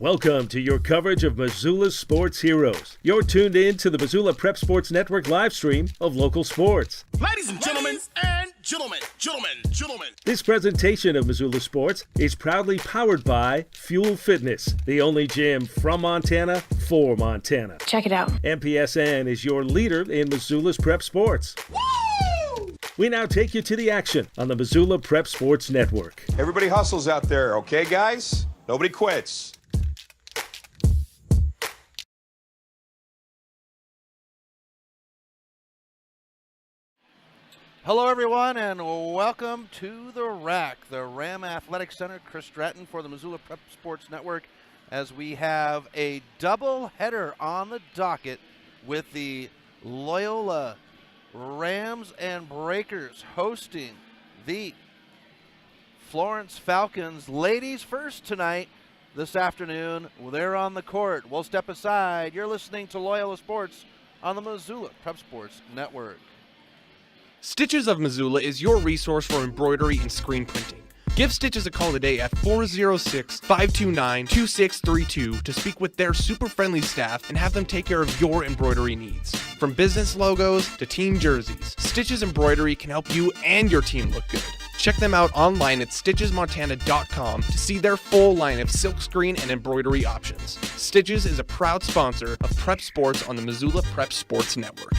Welcome to your coverage of Missoula's sports heroes. You're tuned in to the Missoula Prep Sports Network live stream of local sports. Ladies and gentlemen, This presentation of Missoula Sports is proudly powered by Fuel Fitness, the only gym from Montana for Montana. Check it out. MPSN is your leader in Missoula's prep sports. Woo! We now take you to the action on the Missoula Prep Sports Network. Everybody hustles out there, okay, guys? Nobody quits. Hello, everyone, and welcome to the RAC, the Ram Athletic Center. Chris Stratton for the Missoula Prep Sports Network, as we have a double header on the docket with the Loyola Rams and Breakers hosting the Florence Falcons. Ladies first tonight, this afternoon. They're on the court. We'll step aside. You're listening to Loyola Sports on the Missoula Prep Sports Network. Stitches of Missoula is your resource for embroidery and screen printing. Give Stitches a call today at 406-529-2632 to speak with their super friendly staff and have them take care of your embroidery needs. From business logos to team jerseys, Stitches Embroidery can help you and your team look good. Check them out online at stitchesmontana.com to see their full line of silkscreen and embroidery options. Stitches is a proud sponsor of Prep Sports on the Missoula Prep Sports Network.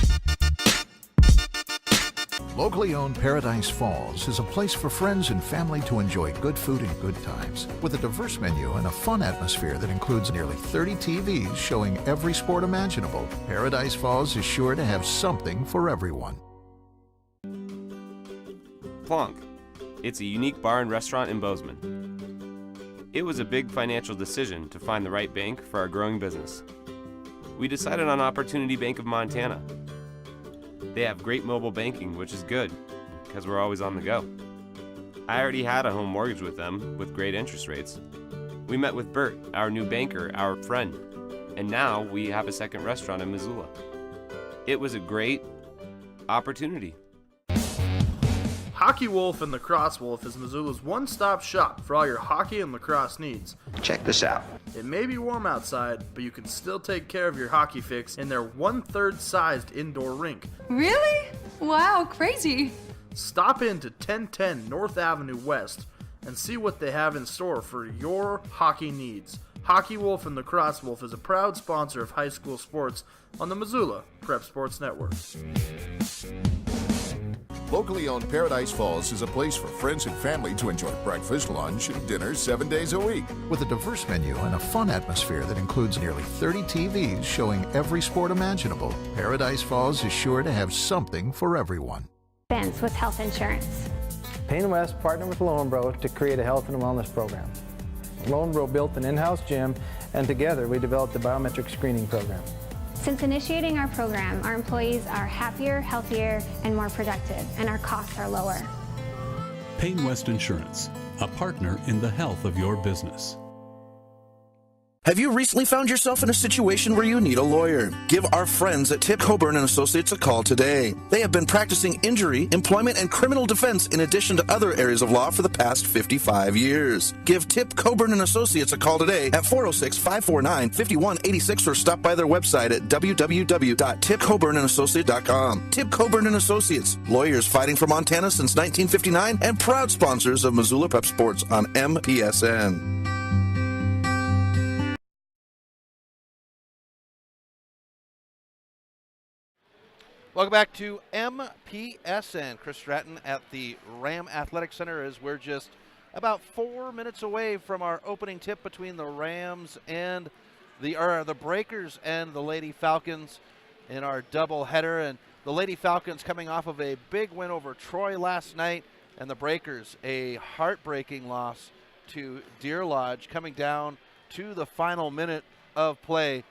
Locally owned Paradise Falls is a place for friends and family to enjoy good food and good times. With a diverse menu and a fun atmosphere that includes nearly 30 TVs showing every sport imaginable, Paradise Falls is sure to have something for everyone. Plonk. It's a unique bar and restaurant in Bozeman. It was a big financial decision to find the right bank for our growing business. We decided on Opportunity Bank of Montana. They have great mobile banking, which is good, because we're always on the go. I already had a home mortgage with them, with great interest rates. We met with Bert, our new banker, our friend, and now we have a second restaurant in Missoula. It was a great opportunity. Hockey Wolf and Lacrosse Wolf is Missoula's one-stop shop for all your hockey and lacrosse needs. Check this out. It may be warm outside, but you can still take care of your hockey fix in their one-third sized indoor rink. Really? Wow, crazy. Stop into 1010 North Avenue West and see what they have in store for your hockey needs. Hockey Wolf and Lacrosse Wolf is a proud sponsor of high school sports on the Missoula Prep Sports Network. Locally owned Paradise Falls is a place for friends and family to enjoy breakfast, lunch, and dinner 7 days a week. With a diverse menu and a fun atmosphere that includes nearly 30 TVs showing every sport imaginable, Paradise Falls is sure to have something for everyone. Benz with health insurance. Payne West partnered with Loyola to create a health and wellness program. Loyola built an in-house gym, and together we developed a biometric screening program. Since initiating our program, our employees are happier, healthier, and more productive, and our costs are lower. Payne West Insurance, a partner in the health of your business. Have you recently found yourself in a situation where you need a lawyer? Give our friends at Tip Coburn & Associates a call today. They have been practicing injury, employment, and criminal defense in addition to other areas of law for the past 55 years. Give Tip Coburn & Associates a call today at 406-549-5186 or stop by their website at www.tipcoburnandassociates.com. Tip Coburn & Associates, lawyers fighting for Montana since 1959 and proud sponsors of Missoula Prep Sports on MPSN. Welcome back to MPSN. Chris Stratton at the Ram Athletic Center, as we're just about 4 minutes away from our opening tip between the Rams and the Breakers and the Lady Falcons in our doubleheader. And the Lady Falcons coming off of a big win over Troy last night, and the Breakers a heartbreaking loss to Deer Lodge, coming down to the final minute of play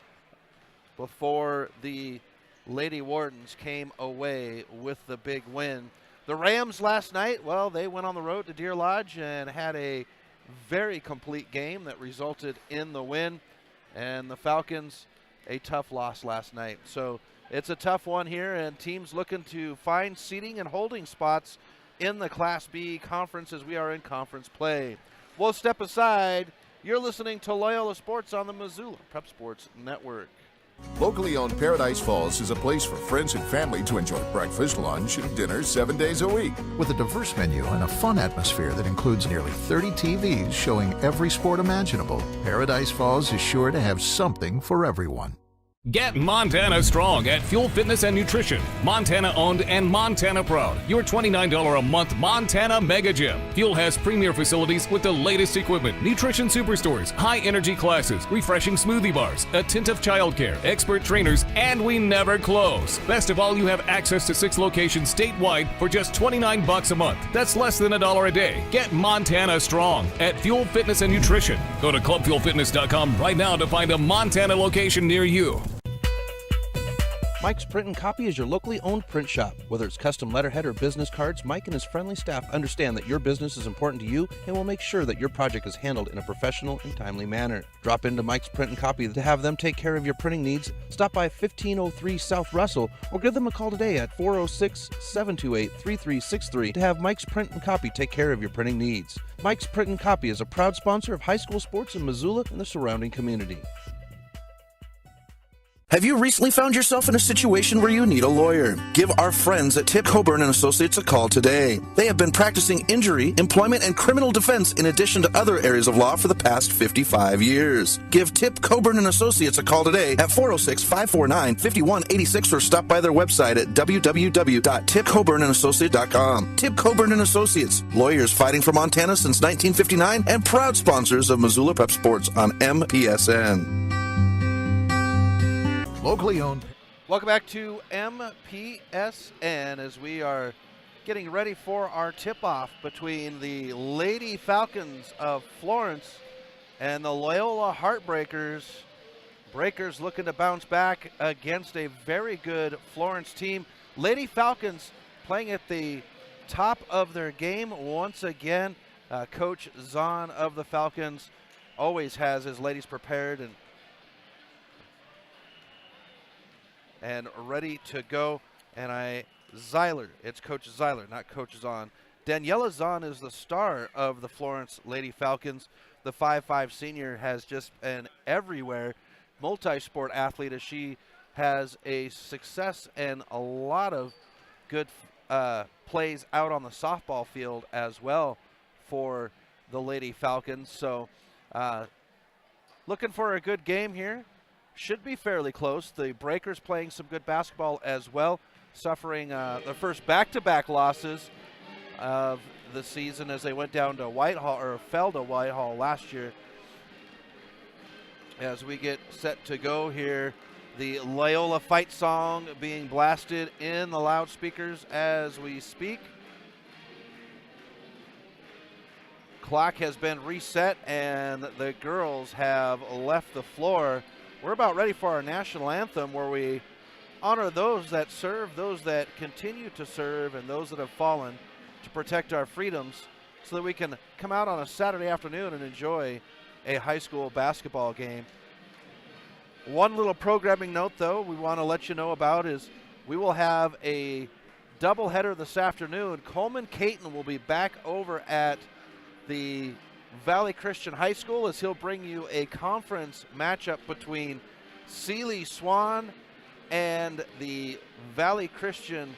before the Lady Wardens came away with the big win. The Rams last night, well, they went on the road to Deer Lodge and had a very complete game that resulted in the win. And the Falcons, a tough loss last night. So it's a tough one here, and teams looking to find seating and holding spots in the Class B conference as we are in conference play. We'll step aside. You're listening to Loyola Sports on the Missoula Prep Sports Network. Locally owned Paradise Falls is a place for friends and family to enjoy breakfast, lunch, and dinner 7 days a week. With a diverse menu and a fun atmosphere that includes nearly 30 TVs showing every sport imaginable, Paradise Falls is sure to have something for everyone. Get Montana strong at Fuel Fitness and Nutrition. Montana owned and Montana proud. Your $29 a month Montana Mega Gym. Fuel has premier facilities with the latest equipment, nutrition superstores, high energy classes, refreshing smoothie bars, attentive childcare, expert trainers, and we never close. Best of all, you have access to 6 locations statewide for just $29 a month. That's less than $1 a day. Get Montana strong at Fuel Fitness and Nutrition. Go to clubfuelfitness.com right now to find a Montana location near you. Mike's Print and Copy is your locally owned print shop. Whether it's custom letterhead or business cards, Mike and his friendly staff understand that your business is important to you and will make sure that your project is handled in a professional and timely manner. Drop into Mike's Print and Copy to have them take care of your printing needs. Stop by 1503 South Russell or give them a call today at 406-728-3363 to have Mike's Print and Copy take care of your printing needs. Mike's Print and Copy is a proud sponsor of high school sports in Missoula and the surrounding community. Have you recently found yourself in a situation where you need a lawyer? Give our friends at Tip Coburn and Associates a call today. They have been practicing injury, employment, and criminal defense in addition to other areas of law for the past 55 years. Give Tip Coburn and Associates a call today at 406-549-5186 or stop by their website at www.tipcoburnandassociates.com. Tip Coburn and Associates, lawyers fighting for Montana since 1959 and proud sponsors of Missoula Prep Sports on MPSN. Locally owned. Welcome back to MPSN as we are getting ready for our tip-off between the Lady Falcons of Florence and the Loyola Heartbreakers. Breakers looking to bounce back against a very good Florence team. Lady Falcons playing at the top of their game once again. Coach Zahn of the Falcons always has his ladies prepared and ready to go. And Zeiler, it's Coach Zeiler, not Coach Zahn. Daniela Zahn is the star of the Florence Lady Falcons. The 5'5" senior has just been everywhere, multi-sport athlete, as she has a success and a lot of good plays out on the softball field as well for the Lady Falcons. So looking for a good game here. Should be fairly close. The Breakers playing some good basketball as well, suffering the first back-to-back losses of the season as they went down to Whitehall, or fell to Whitehall last year. As we get set to go here, the Loyola fight song being blasted in the loudspeakers as we speak. Clock has been reset and the girls have left the floor. We're about ready for our national anthem, where we honor those that serve, those that continue to serve, and those that have fallen to protect our freedoms, so that we can come out on a Saturday afternoon and enjoy a high school basketball game. One little programming note, though, we want to let you know about is we will have a doubleheader this afternoon. Coleman Caton will be back over at the Valley Christian High School as he'll bring you a conference matchup between Sealy Swan and the Valley Christian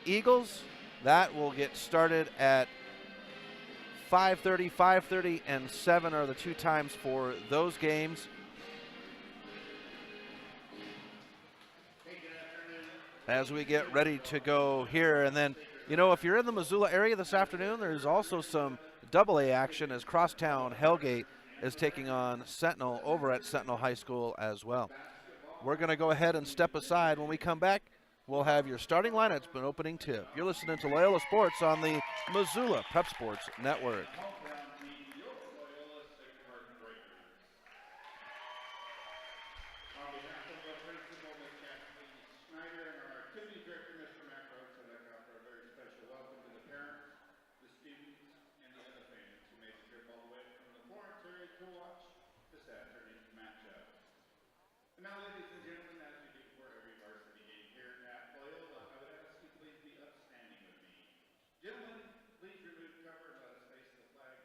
Eagles. That will get started at 5:30, 5:30, and 7 are the two times for those games. As we get ready to go here, and then, you know, if you're in the Missoula area this afternoon, there's also some AA action as Crosstown Hellgate is taking on Sentinel over at Sentinel High School as well. We're going to go ahead and step aside. When we come back, we'll have your starting lineups and opening tip. You're listening to Loyola Sports on the Missoula Prep Sports Network. Now, ladies and gentlemen, as we do for every varsity game here at Loyola, I would ask you please be upstanding with me. Gentlemen, please remove cover and let us face the flag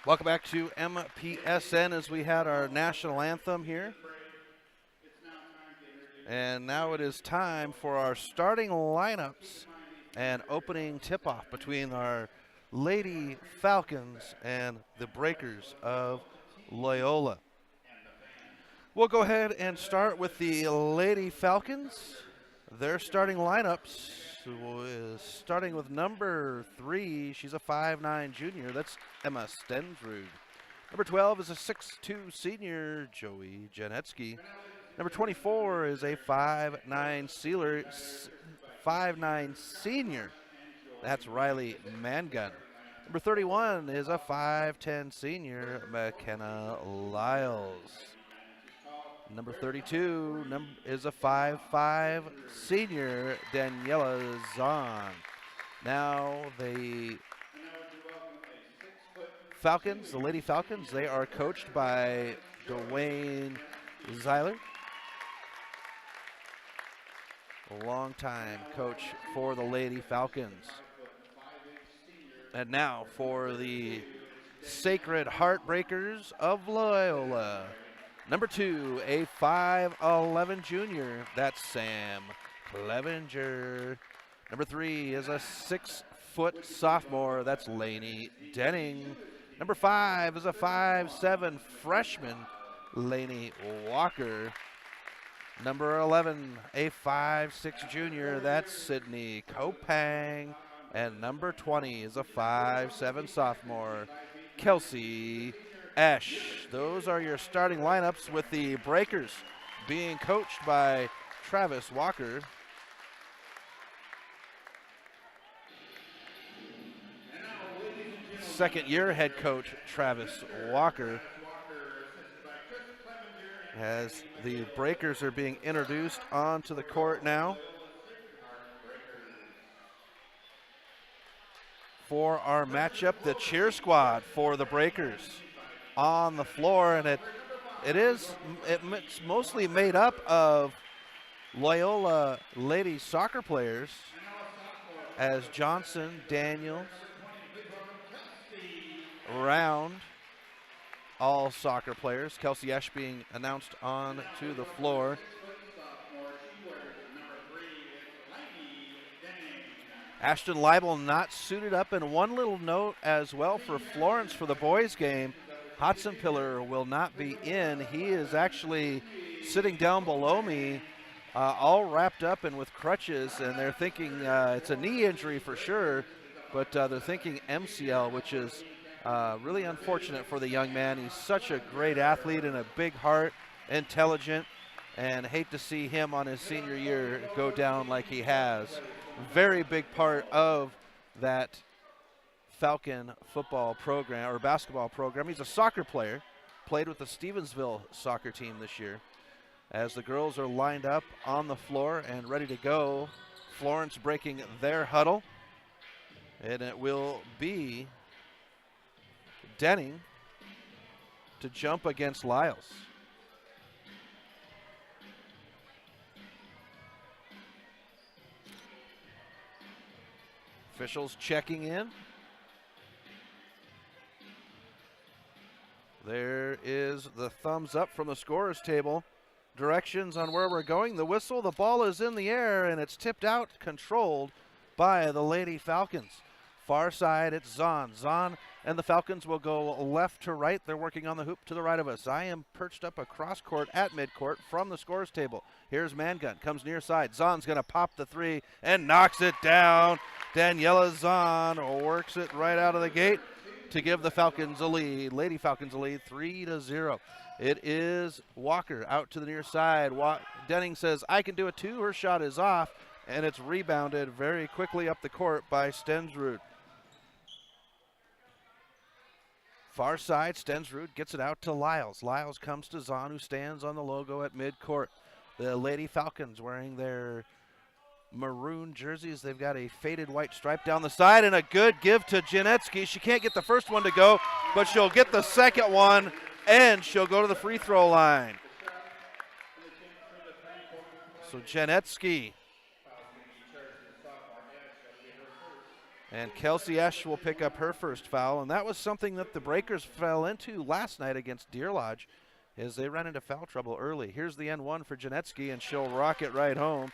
Welcome back to MPSN as we had our national anthem here. And now it is time for our starting lineups and opening tip-off between our Lady Falcons and the Breakers of Loyola. We'll go ahead and start with the Lady Falcons. Their starting lineups is starting with number 3. She's a 5'9 junior. That's Emma Stensrud. Number 12 is a 6'2 senior, Joey Janetsky. Number 24 is a 5'9 senior. That's Riley Mangun. Number 31 is a 5'10 senior, McKenna Lyles. Number 32 is a 5'5 senior, Daniela Zahn. Now the Falcons, the Lady Falcons, they are coached by Dwayne Zeiler, a longtime coach for the Lady Falcons. And now for the Sacred Heartbreakers of Loyola. Number 2, a 5'11 junior, that's Sam Clevenger. Number 3 is a 6-foot sophomore, that's Lainey Denning. Number 5 is a 5'7 freshman, Lainey Walker. Number 11, a 5'6 junior, that's Sydney Kopang. And number 20 is a 5'7 sophomore, Kelsey Esch. Those are your starting lineups, with the Breakers being coached by Travis Walker. Second-year head coach Travis Walker. As the Breakers are being introduced onto the court now. For our matchup, the cheer squad for the Breakers on the floor, and it's mostly made up of Loyola ladies soccer players, as Johnson, Daniels, Round, all soccer players. Kelsey Esch being announced on to the floor. Ashton Leibel not suited up, and one little note as well for Florence for the boys game. Hudson Pillar will not be in. He is actually sitting down below me, all wrapped up and with crutches, and they're thinking it's a knee injury for sure, but they're thinking MCL, which is really unfortunate for the young man. He's such a great athlete and a big heart, intelligent, and hate to see him on his senior year go down like he has. Very big part of that Falcon football program or basketball program. He's a soccer player, played with the Stevensville soccer team this year. As the girls are lined up on the floor and ready to go, Florence breaking their huddle, and it will be Denning to jump against Lyles. Officials checking in. There is the thumbs up from the scorer's table. Directions on where we're going. The whistle, the ball is in the air, and it's tipped out, controlled by the Lady Falcons. Far side, it's Zahn. Zahn and the Falcons will go left to right. They're working on the hoop to the right of us. I am perched up across court at midcourt from the scorer's table. Here's Mangun, comes near side. Zahn's going to pop the three and knocks it down. Daniela Zahn works it right out of the gate to give the Falcons a lead. Lady Falcons a lead, 3-0. It is Walker out to the near side. Denning says, I can do it too. Her shot is off, and it's rebounded very quickly up the court by Stensrud. Far side, Stensrud gets it out to Lyles. Lyles comes to Zahn, who stands on the logo at midcourt. The Lady Falcons wearing their maroon jerseys. They've got a faded white stripe down the side, and a good give to Janetsky. She can't get the first one to go, but she'll get the second one, and she'll go to the free throw line. So Janetsky And Kelsey Esch will pick up her first foul, and that was something that the Breakers fell into last night against Deer Lodge, as they ran into foul trouble early. Here's the N1 for Janetsky, and she'll rock it right home,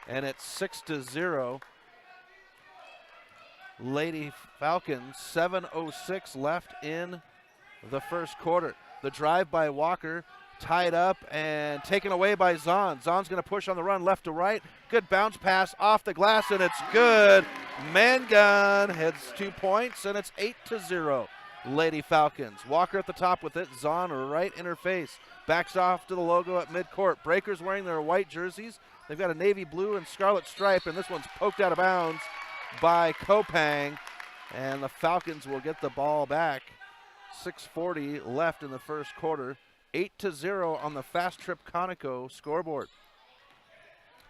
and it's 6-0. Lady Falcons, 7:06 left in the first quarter. The drive by Walker, tied up and taken away by Zahn. Zahn's going to push on the run left to right. Good bounce pass off the glass, and it's good. Mangun heads 2 points, and it's 8-0. Lady Falcons. Walker at the top with it. Zahn right in her face. Backs off to the logo at midcourt. Breakers wearing their white jerseys. They've got a navy blue and scarlet stripe, and this one's poked out of bounds by Kopang, and the Falcons will get the ball back. 6:40 left in the first quarter. 8-0 on the Fast Trip Conoco scoreboard.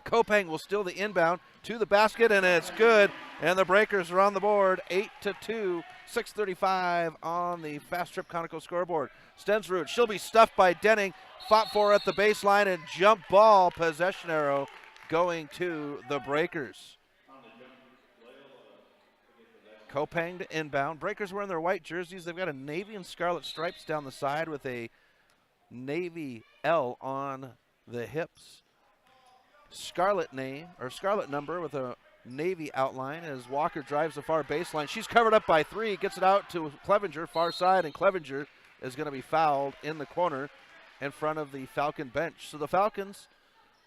Kopang will steal the inbound to the basket, and it's good. And the Breakers are on the board, 8-2, 6:35 on the Fast Trip Conoco scoreboard. Stensrud, she'll be stuffed by Denning, fought for at the baseline, and jump ball possession arrow going to the Breakers. Kopang to inbound. Breakers wearing their white jerseys. They've got a navy and scarlet stripes down the side with a navy L on the hips. Scarlet name or scarlet number with a navy outline as Walker drives the far baseline. She's covered up by three, gets it out to Clevenger, far side, and Clevenger is going to be fouled in the corner in front of the Falcon bench. So the Falcons,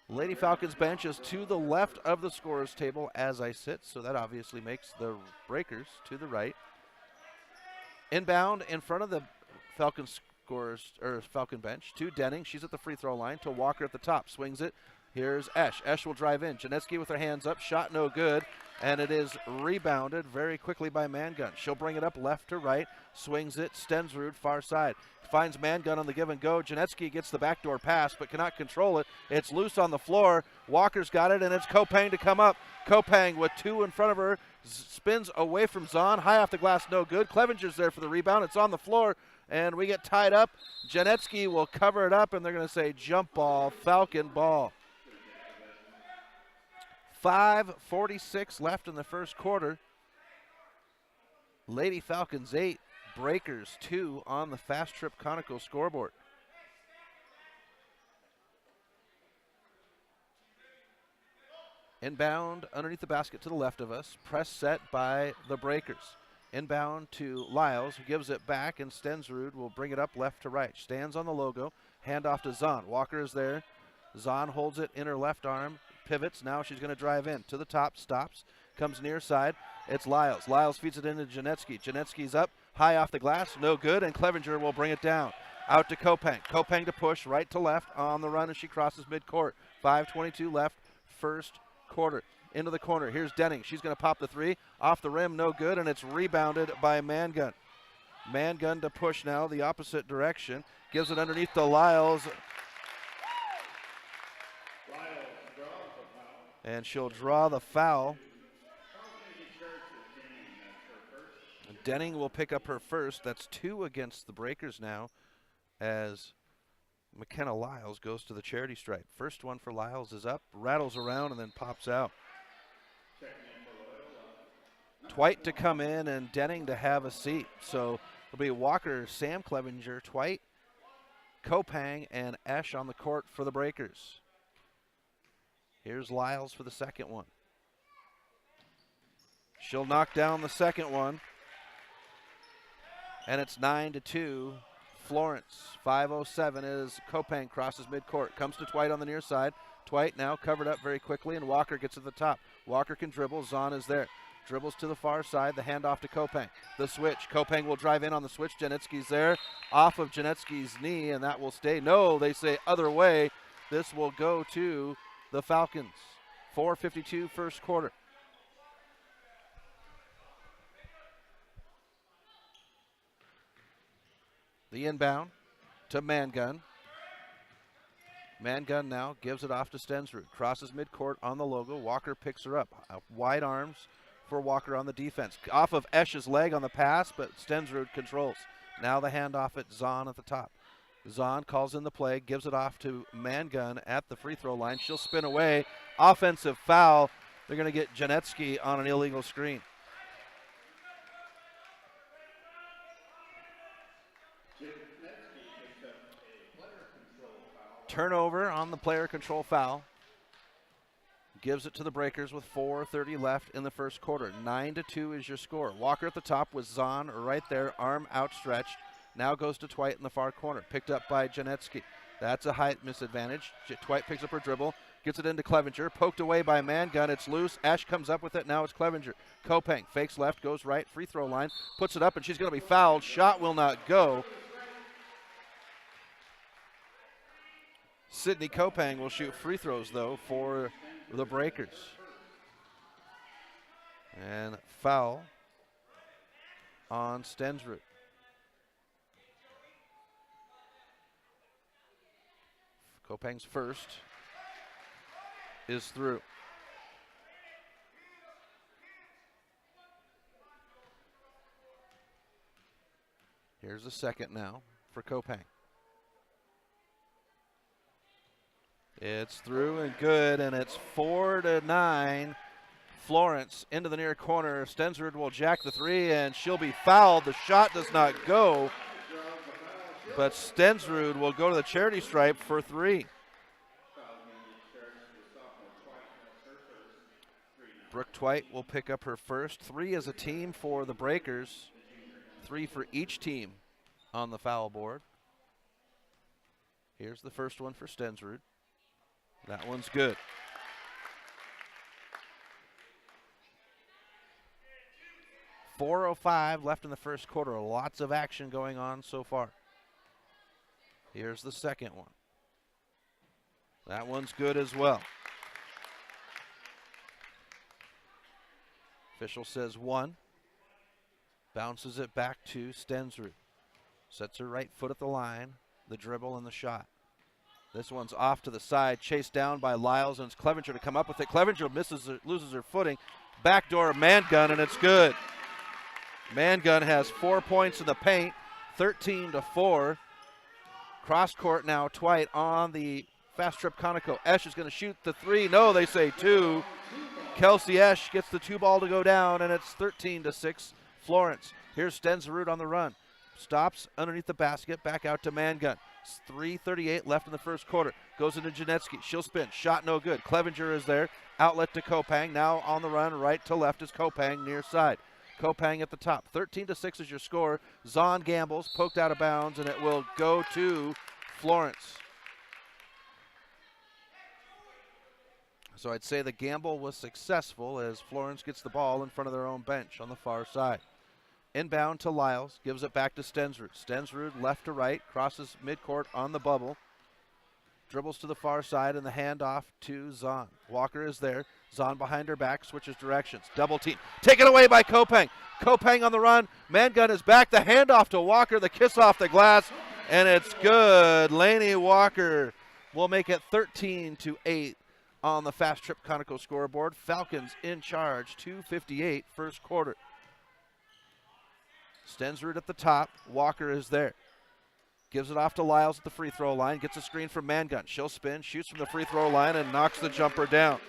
Lady Falcons bench is to the left of the scorer's table as I sit, so that obviously makes the Breakers to the right. Inbound in front of the Falcon scorers or Falcon bench to Denning. She's at the free throw line to Walker at the top. Swings it. Here's Esch. Esch will drive in. Janetsky with her hands up. Shot no good. And it is rebounded very quickly by Mangun. She'll bring it up left to right. Swings it. Stensrud far side. Finds Mangun on the give and go. Janetsky gets the backdoor pass but cannot control it. It's loose on the floor. Walker's got it, and it's Kopang to come up. Kopang with two in front of her. Spins away from Zahn. High off the glass, no good. Clevenger's there for the rebound. It's on the floor, and we get tied up. Janetsky will cover it up, and they're going to say jump ball, Falcon ball. 5:46 left in the first quarter. Lady Falcons 8, Breakers 2 on the Fast Trip Conoco scoreboard. Inbound underneath the basket to the left of us. Press set by the Breakers. Inbound to Lyles, who gives it back, and Stensrud will bring it up left to right. Stands on the logo. Hand off to Zahn. Walker is there. Zahn holds it in her left arm. Pivots. Now she's going to drive in. To the top. Stops. Comes near side. It's Lyles. Lyles feeds it into Janetsky. Janetsky's up. High off the glass. No good. And Clevenger will bring it down. Out to Kopang. Kopang to push right to left on the run as she crosses midcourt. 5:22 left. First quarter. Into the corner. Here's Denning. She's going to pop the three. Off the rim. No good. And it's rebounded by Mangun. Mangun to push now the opposite direction. Gives it underneath to Lyles. And she'll draw the foul. Denning will pick up her first. That's 2 against the Breakers now as McKenna Lyles goes to the charity stripe. First one for Lyles is up, rattles around, and then pops out. Twite to come in and Denning to have a seat. So it'll be Walker, Sam Clevenger, Twite, Kopang, and Esch on the court for the Breakers. Here's Lyles for the second one. She'll knock down the second one. And it's 9-2, Florence. 5:07 as Kopang crosses midcourt. Comes to Twite on the near side. Twite now covered up very quickly, and Walker gets to the top. Walker can dribble. Zahn is there. Dribbles to the far side. The handoff to Kopang. The switch. Kopang will drive in on the switch. Janetsky's there. Off of Janetsky's knee, and that will stay. No, they say other way. This will go to the Falcons. 4:52 first quarter. The inbound to Mangun. Mangun now gives it off to Stensrud. Crosses midcourt on the logo. Walker picks her up. Wide arms for Walker on the defense. Off of Esch's leg on the pass, but Stensrud controls. Now the handoff at Zahn at the top. Zahn calls in the play, gives it off to Mangun at the free throw line. She'll spin away. Offensive foul. They're going to get Janetsky on an illegal screen. Turnover on the player control foul. Gives it to the Breakers with 4:30 left in the first quarter. 9-2 is your score. Walker at the top with Zahn right there, arm outstretched. Now goes to Twite in the far corner. Picked up by Janetsky. That's a height misadvantage. Twite picks up her dribble. Gets it into Clevenger. Poked away by Mangun. It's loose. Ash comes up with it. Now it's Clevenger. Kopang fakes left, goes right. Free throw line. Puts it up, and she's going to be fouled. Shot will not go. Sydney Kopang will shoot free throws, though, for the Breakers. And foul on Stensrud. Kopang's first is through. Here's the second now for Kopang. It's through and good, and it's 4-9. Florence into the near corner. Stensrud will jack the three, and she'll be fouled. The shot does not go, but Stensrud will go to the charity stripe for three. Brooke Twite will pick up her first. 3 as a team for the Breakers. 3 for each team on the foul board. Here's the first one for Stensrud. That one's good. .405 left in the first quarter. Lots of action going on so far. Here's the second one. That one's good as well. Official says 1. Bounces it back to Stensrud. Sets her right foot at the line. The dribble and the shot. This one's off to the side, chased down by Lyles, and it's Clevenger to come up with it. Clevenger loses her footing. Backdoor Mangun, and it's good. Mangun has 4 points in the paint, 13-4. Cross court now, Twite on the fast trip Conoco. Esch is going to shoot the 3. No, they say 2. Kelsey Esch gets the 2 ball to go down, and it's 13-6. Florence. Here's Stensrud on the run. Stops underneath the basket, back out to Mangun. 3:38 left in the first quarter. Goes into Janetsky. She'll spin. Shot no good. Clevenger is there. Outlet to Kopang. Now on the run, right to left is Kopang near side. Kopang at the top. 13-6 is your score. Zahn gambles, poked out of bounds, and it will go to Florence. So I'd say the gamble was successful as Florence gets the ball in front of their own bench on the far side. Inbound to Lyles, gives it back to Stensrud. Stensrud left to right, crosses midcourt on the bubble. Dribbles to the far side and the handoff to Zahn. Walker is there. Zahn behind her back, switches directions. Double team. Taken away by Kopang. Kopang on the run. Mangun is back. The handoff to Walker. The kiss off the glass. And it's good. Lainey Walker will make it 13-8 on the fast trip Conoco scoreboard. Falcons in charge. 2:58 first quarter. Stensrud at the top. Walker is there. Gives it off to Lyles at the free throw line. Gets a screen from Mangun. She'll spin, shoots from the free throw line, and knocks the jumper down.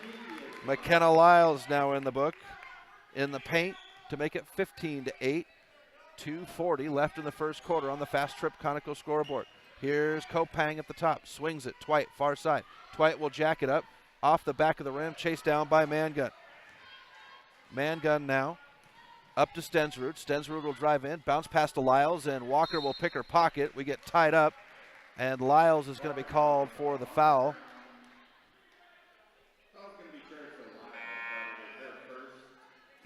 McKenna Lyles now in the book. In the paint to make it 15-8. 2:40 left in the first quarter on the fast trip Conoco scoreboard. Here's Kopang at the top. Swings it. Twite, far side. Twite will jack it up. Off the back of the rim. Chased down by Mangun. Mangun now. Up to Stensrud. Stensrud will drive in, bounce past to Lyles, and Walker will pick her pocket. We get tied up, and Lyles is going to be called for the foul.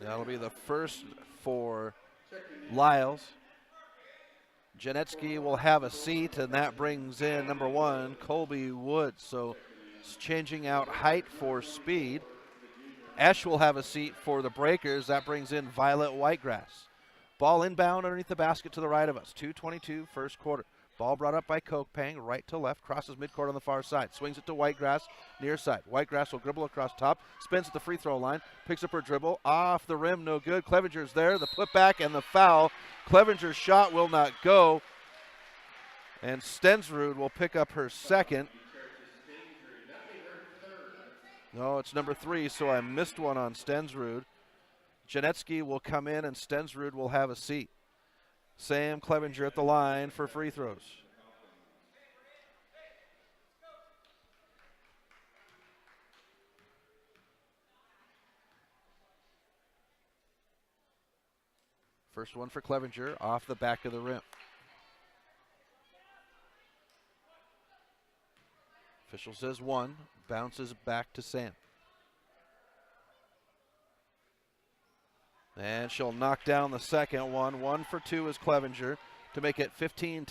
That'll be the first for Lyles. Janetsky will have a seat, and that brings in number 1, Colby Woods. So it's changing out height for speed. Esch will have a seat for the Breakers. That brings in Violet Whitegrass. Ball inbound underneath the basket to the right of us. 2:22 first quarter. Ball brought up by Kopang, right to left, crosses midcourt on the far side. Swings it to Whitegrass, near side. Whitegrass will dribble across top, spins at the free throw line, picks up her dribble, off the rim, no good. Clevenger's there, the putback and the foul. Clevenger's shot will not go, and Stensrud will pick up her second. No, it's number 3, so I missed one on Stensrud. Janetsky will come in, and Stensrud will have a seat. Sam Clevenger at the line for free throws. First one for Clevenger off the back of the rim. Official says one, bounces back to Sam. And she'll knock down the second one. 1 for 2 is Clevenger to make it 15-9,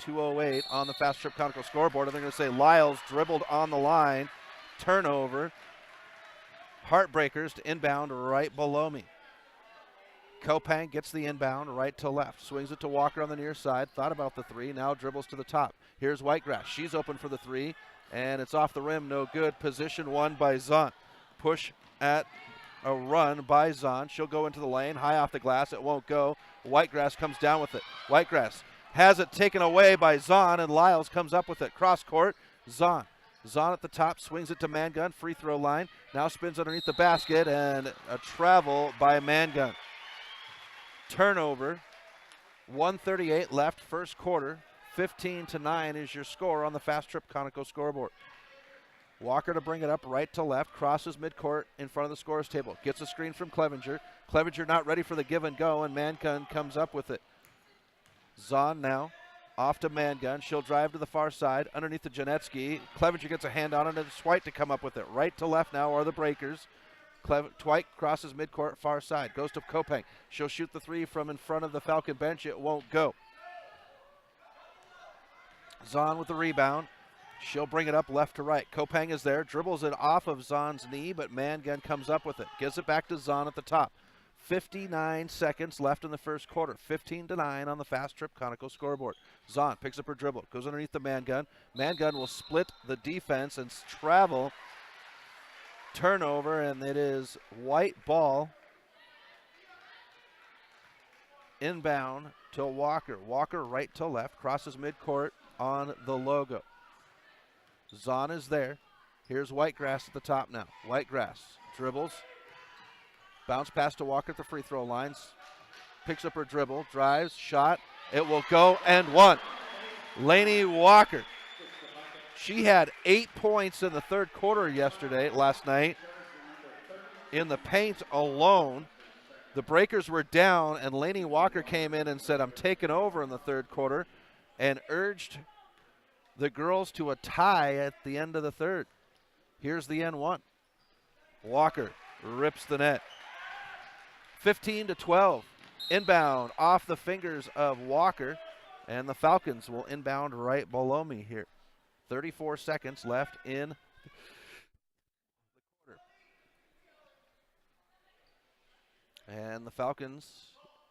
2:08 on the Fast Trip Conical scoreboard. And they're going to say Lyles dribbled on the line, turnover. Heartbreakers to inbound right below me. Kopang gets the inbound right to left. Swings it to Walker on the near side. Thought about the three. Now dribbles to the top. Here's Whitegrass. She's open for the three. And it's off the rim. No good. Position one by Zahn. Push at a run by Zahn. She'll go into the lane. High off the glass. It won't go. Whitegrass comes down with it. Whitegrass has it taken away by Zahn. And Lyles comes up with it. Cross court. Zahn. Zahn at the top. Swings it to Mangun. Free throw line. Now spins underneath the basket. And a travel by Mangun. Turnover, 1:38 left, first quarter. 15-9 is your score on the Fast Trip Conical scoreboard. Walker to bring it up right to left, crosses midcourt in front of the scorer's table. Gets a screen from Clevenger. Clevenger not ready for the give and go, and Mangun comes up with it. Zahn now off to Mangun. She'll drive to the far side underneath the Janetsky. Clevenger gets a hand on it, and it's White to come up with it. Right to left now are the breakers. Dwight crosses midcourt far side. Goes to Kopang. She'll shoot the three from in front of the Falcon bench. It won't go. Zahn with the rebound. She'll bring it up left to right. Kopang is there. Dribbles it off of Zahn's knee, but Mangun comes up with it. Gives it back to Zahn at the top. 59 seconds left in the first quarter. 15-9 on the Fast Trip Conical scoreboard. Zahn picks up her dribble. Goes underneath the Mangun. Mangun will split the defense and travel. Turnover, and it is White ball. Inbound to Walker. Walker right to left, crosses midcourt on the logo. Zahn is there. Here's Whitegrass at the top now. Whitegrass dribbles. Bounce pass to Walker at the free throw lines. Picks up her dribble, drives, shot. It will go and one. Lainey Walker. She had 8 points in the third quarter last night. In the paint alone, the Breakers were down, and Lainey Walker came in and said, I'm taking over in the third quarter, and urged the girls to a tie at the end of the third. Here's the N1. Walker rips the net. 15-12. Inbound off the fingers of Walker, and the Falcons will inbound right below me here. 34 seconds left in the quarter. And the Falcons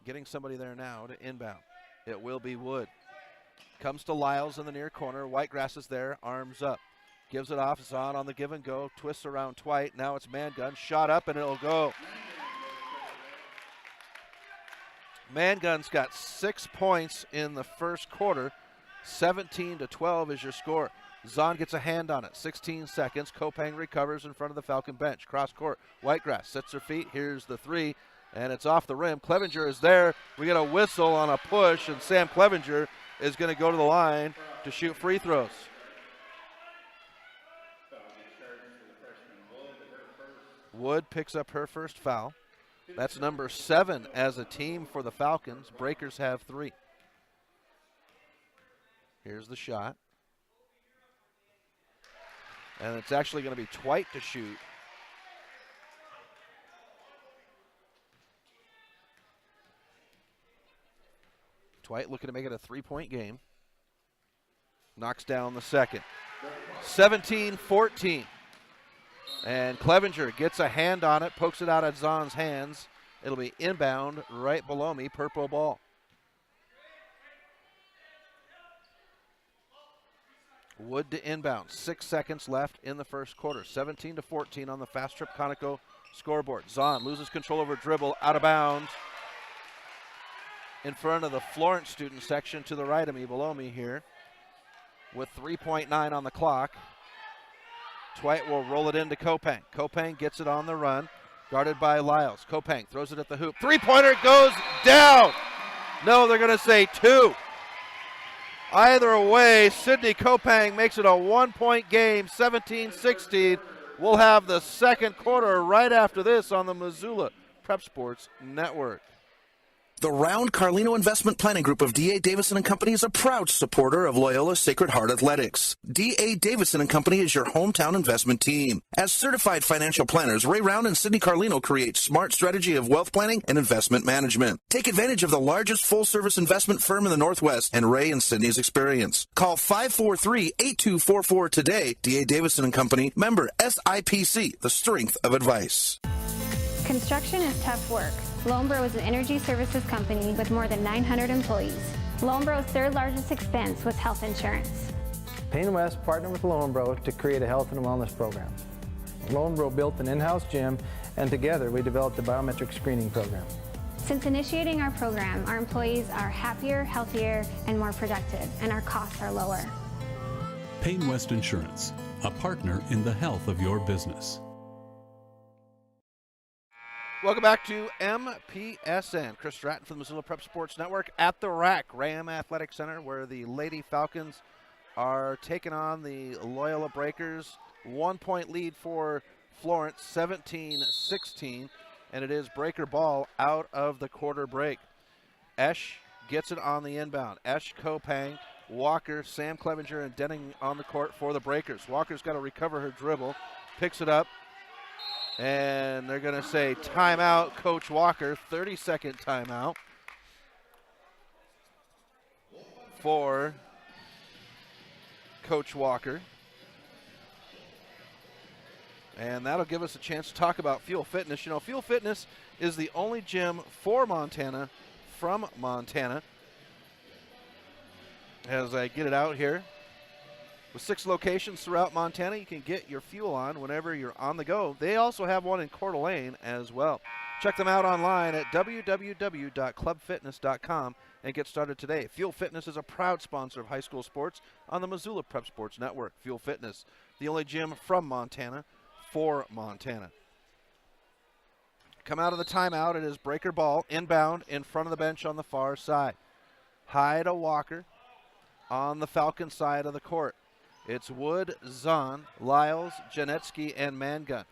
getting somebody there now to inbound. It will be Wood. Comes to Lyles in the near corner. Whitegrass is there, arms up. Gives it off. Zahn on the give and go. Twists around Dwight. Now it's Mangun. Shot up and it'll go. Mangun's got 6 points in the first quarter. 17-12 is your score. Zahn gets a hand on it. 16 seconds. Kopang recovers in front of the Falcon bench. Cross court. Whitegrass sets her feet. Here's the three, and it's off the rim. Clevenger is there. We get a whistle on a push, and Sam Clevenger is going to go to the line to shoot free throws. Wood picks up her first foul. That's number 7 as a team for the Falcons. Breakers have 3. Here's the shot. And it's actually going to be Dwight to shoot. Dwight looking to make it a 3-point game. Knocks down the second. 17-14. And Clevenger gets a hand on it, pokes it out at Zahn's hands. It'll be inbound right below me, purple ball. Wood to inbound. 6 seconds left in the first quarter. 17-14 on the Fast Trip Conico scoreboard. Zahn loses control over dribble, out of bounds. In front of the Florence student section to the right of me, below me here. With 3.9 on the clock. Dwight will roll it into Kopang. Kopang gets it on the run. Guarded by Lyles. Kopang throws it at the hoop. Three-pointer goes down. No, they're going to say 2. Either way, Sydney Kopang makes it a 1-point game, 17-16. We'll have the second quarter right after this on the Missoula Prep Sports Network. The Round Carlino Investment Planning Group of D.A. Davison & Company is a proud supporter of Loyola Sacred Heart Athletics. D.A. Davison & Company is your hometown investment team. As certified financial planners, Ray Round and Sidney Carlino create smart strategy of wealth planning and investment management. Take advantage of the largest full-service investment firm in the Northwest and Ray and Sidney's experience. Call 543-8244 today. D.A. Davison & Company, member SIPC, the strength of advice. Construction is tough work. Lonebro is an energy services company with more than 900 employees. Lonebro's third largest expense was health insurance. Payne West partnered with Lonebro to create a health and wellness program. Lonebro built an in-house gym, and together we developed a biometric screening program. Since initiating our program, our employees are happier, healthier, and more productive, and our costs are lower. Payne West Insurance, a partner in the health of your business. Welcome back to MPSN. Chris Stratton from the Missoula Prep Sports Network at the RAC, Ram Athletic Center, where the Lady Falcons are taking on the Loyola Breakers. 1-point lead for Florence, 17-16, and it is Breaker ball out of the quarter break. Esch gets it on the inbound. Esch, Kopang, Walker, Sam Clevenger, and Denning on the court for the Breakers. Walker's got to recover her dribble, picks it up, and they're going to say timeout, Coach Walker, 30-second timeout for Coach Walker. And that'll give us a chance to talk about Fuel Fitness. You know, Fuel Fitness is the only gym for Montana, from Montana. As I get it out here, with 6 locations throughout Montana, you can get your fuel on whenever you're on the go. They also have one in Coeur d'Alene as well. Check them out online at www.clubfitness.com and get started today. Fuel Fitness is a proud sponsor of high school sports on the Missoula Prep Sports Network. Fuel Fitness, the only gym from Montana for Montana. Come out of the timeout. It is Breaker ball inbound in front of the bench on the far side. High to Walker on the Falcon side of the court. It's Wood, Zahn, Lyles, Janetsky, and Mangun.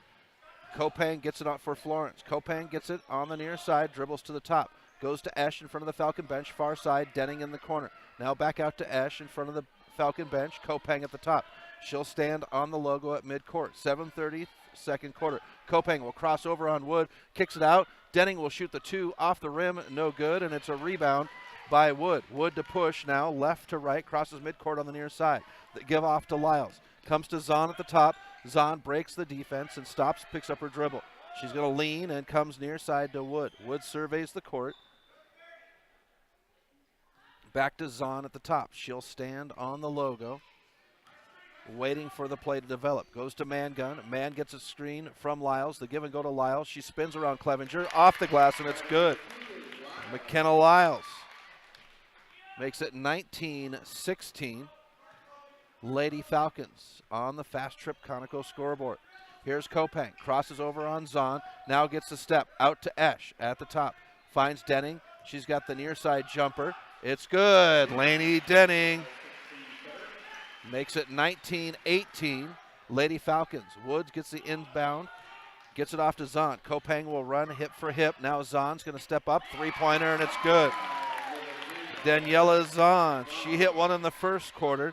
Kopang gets it out for Florence. Kopang gets it on the near side, dribbles to the top. Goes to Esch in front of the Falcon bench, far side, Denning in the corner. Now back out to Esch in front of the Falcon bench, Kopang at the top. She'll stand on the logo at midcourt. 7:30, second quarter. Kopang will cross over on Wood, kicks it out. Denning will shoot the 2 off the rim, no good, and it's a rebound by Wood. Wood to push now, left to right, crosses midcourt on the near side. The give off to Lyles. Comes to Zahn at the top. Zahn breaks the defense and stops, picks up her dribble. She's going to lean and comes near side to Wood. Wood surveys the court. Back to Zahn at the top. She'll stand on the logo, waiting for the play to develop. Goes to Mangun. Man gets a screen from Lyles. The give and go to Lyles. She spins around Clevenger, off the glass, and it's good. McKenna Lyles makes it 19-16. Lady Falcons on the Fast Trip Conoco scoreboard. Here's Kopang, crosses over on Zahn, now gets the step out to Esch at the top. Finds Denning, she's got the near side jumper. It's good, Lainey Denning makes it 19-18. Lady Falcons. Woods gets the inbound, gets it off to Zahn. Kopang will run hip for hip. Now Zahn's going to step up, three-pointer, and it's good. Daniela Zahn, she hit one in the first quarter.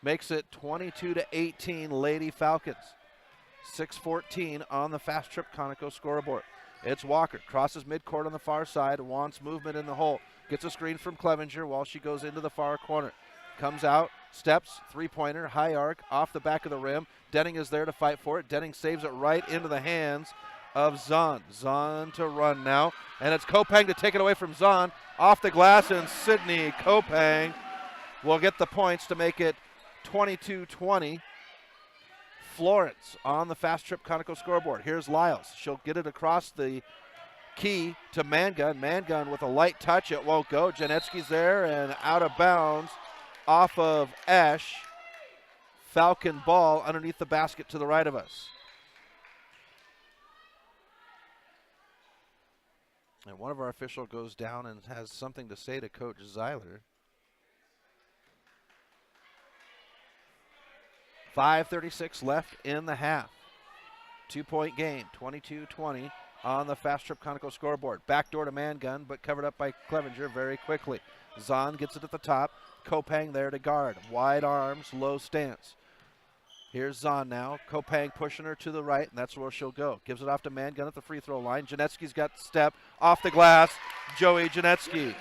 Makes it 22-18 Lady Falcons. 6:14 on the Fast Trip Conoco scoreboard. It's Walker, crosses midcourt on the far side, wants movement in the hole. Gets a screen from Clevenger while she goes into the far corner. Comes out, steps, three-pointer, high arc, off the back of the rim. Denning is there to fight for it. Denning saves it right into the hands of Zahn. Zahn to run now, and it's Kopang to take it away from Zahn. Off the glass, and Sydney Kopang will get the points to make it 22-20. Florence on the Fast Trip Conoco scoreboard. Here's Lyles. She'll get it across the key to Mangun. Mangun with a light touch. It won't go. Janetsky's there and out of bounds off of Esch. Falcon ball underneath the basket to the right of us. And one of our officials goes down and has something to say to Coach Zeiler. 5:36 left in the half. 2-point game, 22-20 on the Fast Trip Conoco scoreboard. Backdoor to man gun, but covered up by Clevenger very quickly. Zahn gets it at the top. Kopang there to guard. Wide arms, low stance. Here's Zahn now. Kopang pushing her to the right, and that's where she'll go. Gives it off to Mangun at the free throw line. Janetsky's got step off the glass. Joey Janetsky.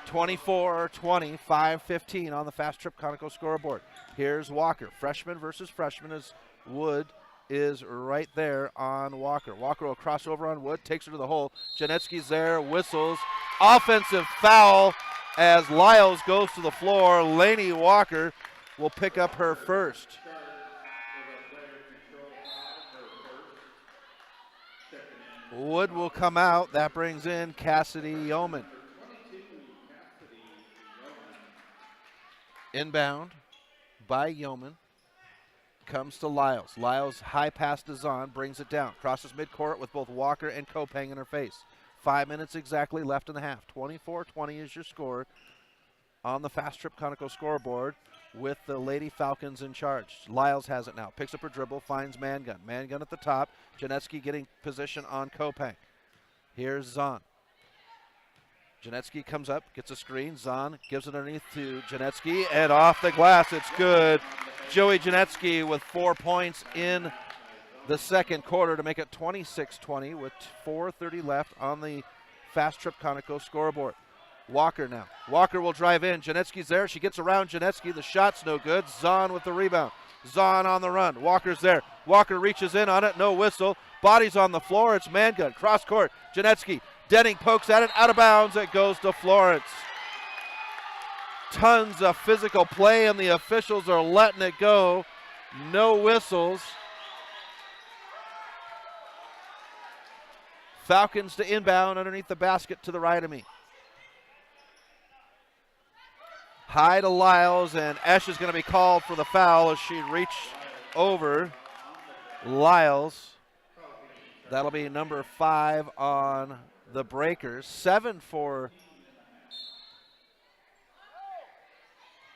24-20, 5:15 on the Fast Trip Conoco scoreboard. Here's Walker. Freshman versus freshman as Wood is right there on Walker. Walker will cross over on Wood, takes her to the hole. Janetsky's there, whistles. Offensive foul as Lyles goes to the floor. Lainey Walker will pick up her first. Wood will come out. That brings in Cassidy Yeoman. Inbound by Yeoman. Comes to Lyles. Lyles high pass to Zahn, brings it down. Crosses midcourt with both Walker and Kopang in her face. 5 minutes exactly left in the half. 24-20 is your score on the Fast Trip Conoco scoreboard with the Lady Falcons in charge. Lyles has it now. Picks up her dribble, finds Mangun. Mangun at the top. Janetsky getting position on Kopang. Here's Zahn. Janetsky comes up, gets a screen. Zahn gives it underneath to Janetsky, and off the glass, it's good. Joey Janetsky with 4 points in the second quarter to make it 26-20 with 4:30 left on the Fast Trip Conoco scoreboard. Walker now. Walker will drive in. Janetsky's there. She gets around Janetsky. The shot's no good. Zahn with the rebound. Zahn on the run. Walker's there. Walker reaches in on it. No whistle. Body's on the floor. It's Mangun. Cross court. Janetsky. Denning pokes at it. Out of bounds. It goes to Florence. Tons of physical play, and the officials are letting it go. No whistles. Falcons to inbound underneath the basket to the right of me. High to Lyles, and Esch is going to be called for the foul as she reached over Lyles. That'll be number 5 on the Breakers. 7 for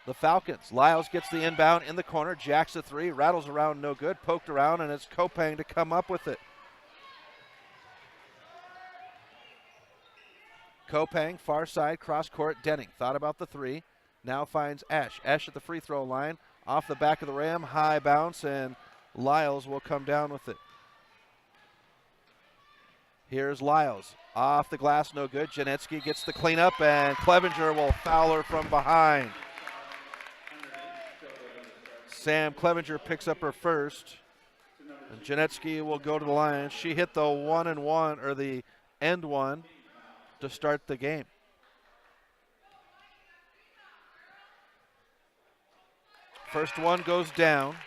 the Falcons. Lyles gets the inbound in the corner, jacks the 3, rattles around, no good, poked around, and it's Kopang to come up with it. Kopang, far side, cross court, Denning. Thought about the 3, now finds Esch. Esch at the free throw line, off the back of the rim, high bounce, and Lyles will come down with it. Here's Lyles. Off the glass, no good. Janetsky gets the cleanup, and Clevenger will foul her from behind. Sam Clevenger picks up her first, and Janetsky will go to the line. She hit the 1-and-1, or the end one, to start the game. First one goes down.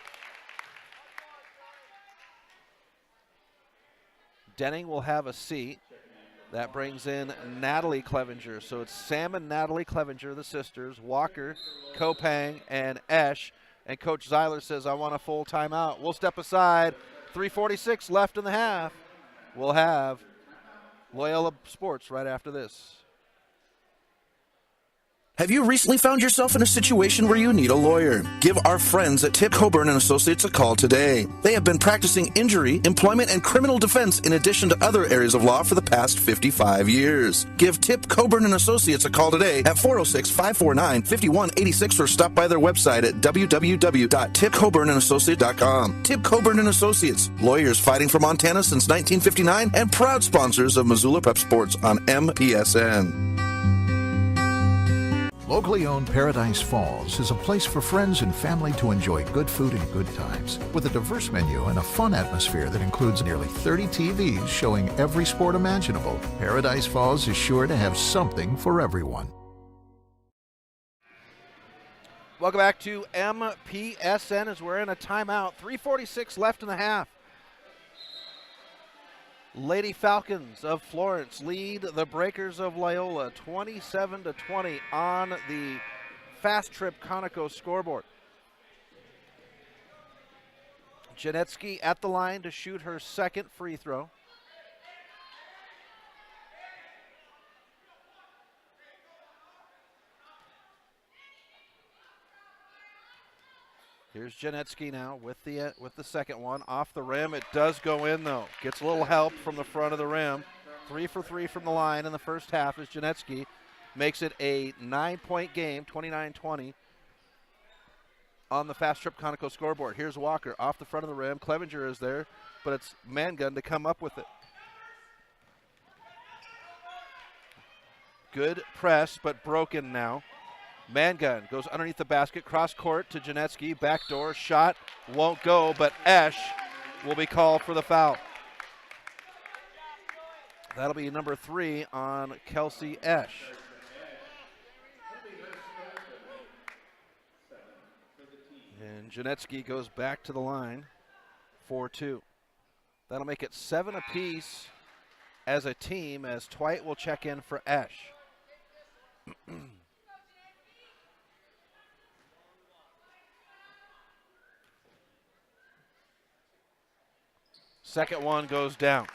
Denning will have a seat. That brings in Natalie Clevenger. So it's Sam and Natalie Clevenger, the sisters, Walker, Kopang, and Esch. And Coach Zeiler says, I want a full timeout. We'll step aside. 3:46 left in the half. We'll have Loyola Sports right after this. Have you recently found yourself in a situation where you need a lawyer? Give our friends at Tip Coburn & Associates a call today. They have been practicing injury, employment, and criminal defense in addition to other areas of law for the past 55 years. Give Tip Coburn & Associates a call today at 406-549-5186 or stop by their website at www.tipcoburnandassociates.com. Tip Coburn & Associates, lawyers fighting for Montana since 1959 and proud sponsors of Missoula Prep Sports on MPSN. Locally owned Paradise Falls is a place for friends and family to enjoy good food and good times. With a diverse menu and a fun atmosphere that includes nearly 30 TVs showing every sport imaginable, Paradise Falls is sure to have something for everyone. Welcome back to MPSN as we're in a timeout. 3:46 left in the half. Lady Falcons of Florence lead the Breakers of Loyola 27-20 on the Fast Trip Conoco scoreboard. Janetsky at the line to shoot her second free throw. Here's Janetsky now with the second one. Off the rim. It does go in, though. Gets a little help from the front of the rim. 3 for 3 from the line in the first half as Janetsky makes it a 9-point game, 29-20 on the Fast Trip Conoco scoreboard. Here's Walker off the front of the rim. Clevenger is there, but it's Mangun to come up with it. Good press, but broken now. Mangun goes underneath the basket, cross court to Janetsky, backdoor shot, won't go, but Esch will be called for the foul. That'll be number 3 on Kelsey Esch. And Janetsky goes back to the line for 2. That'll make it 7 apiece as a team as Twite will check in for Esch. Second one goes down.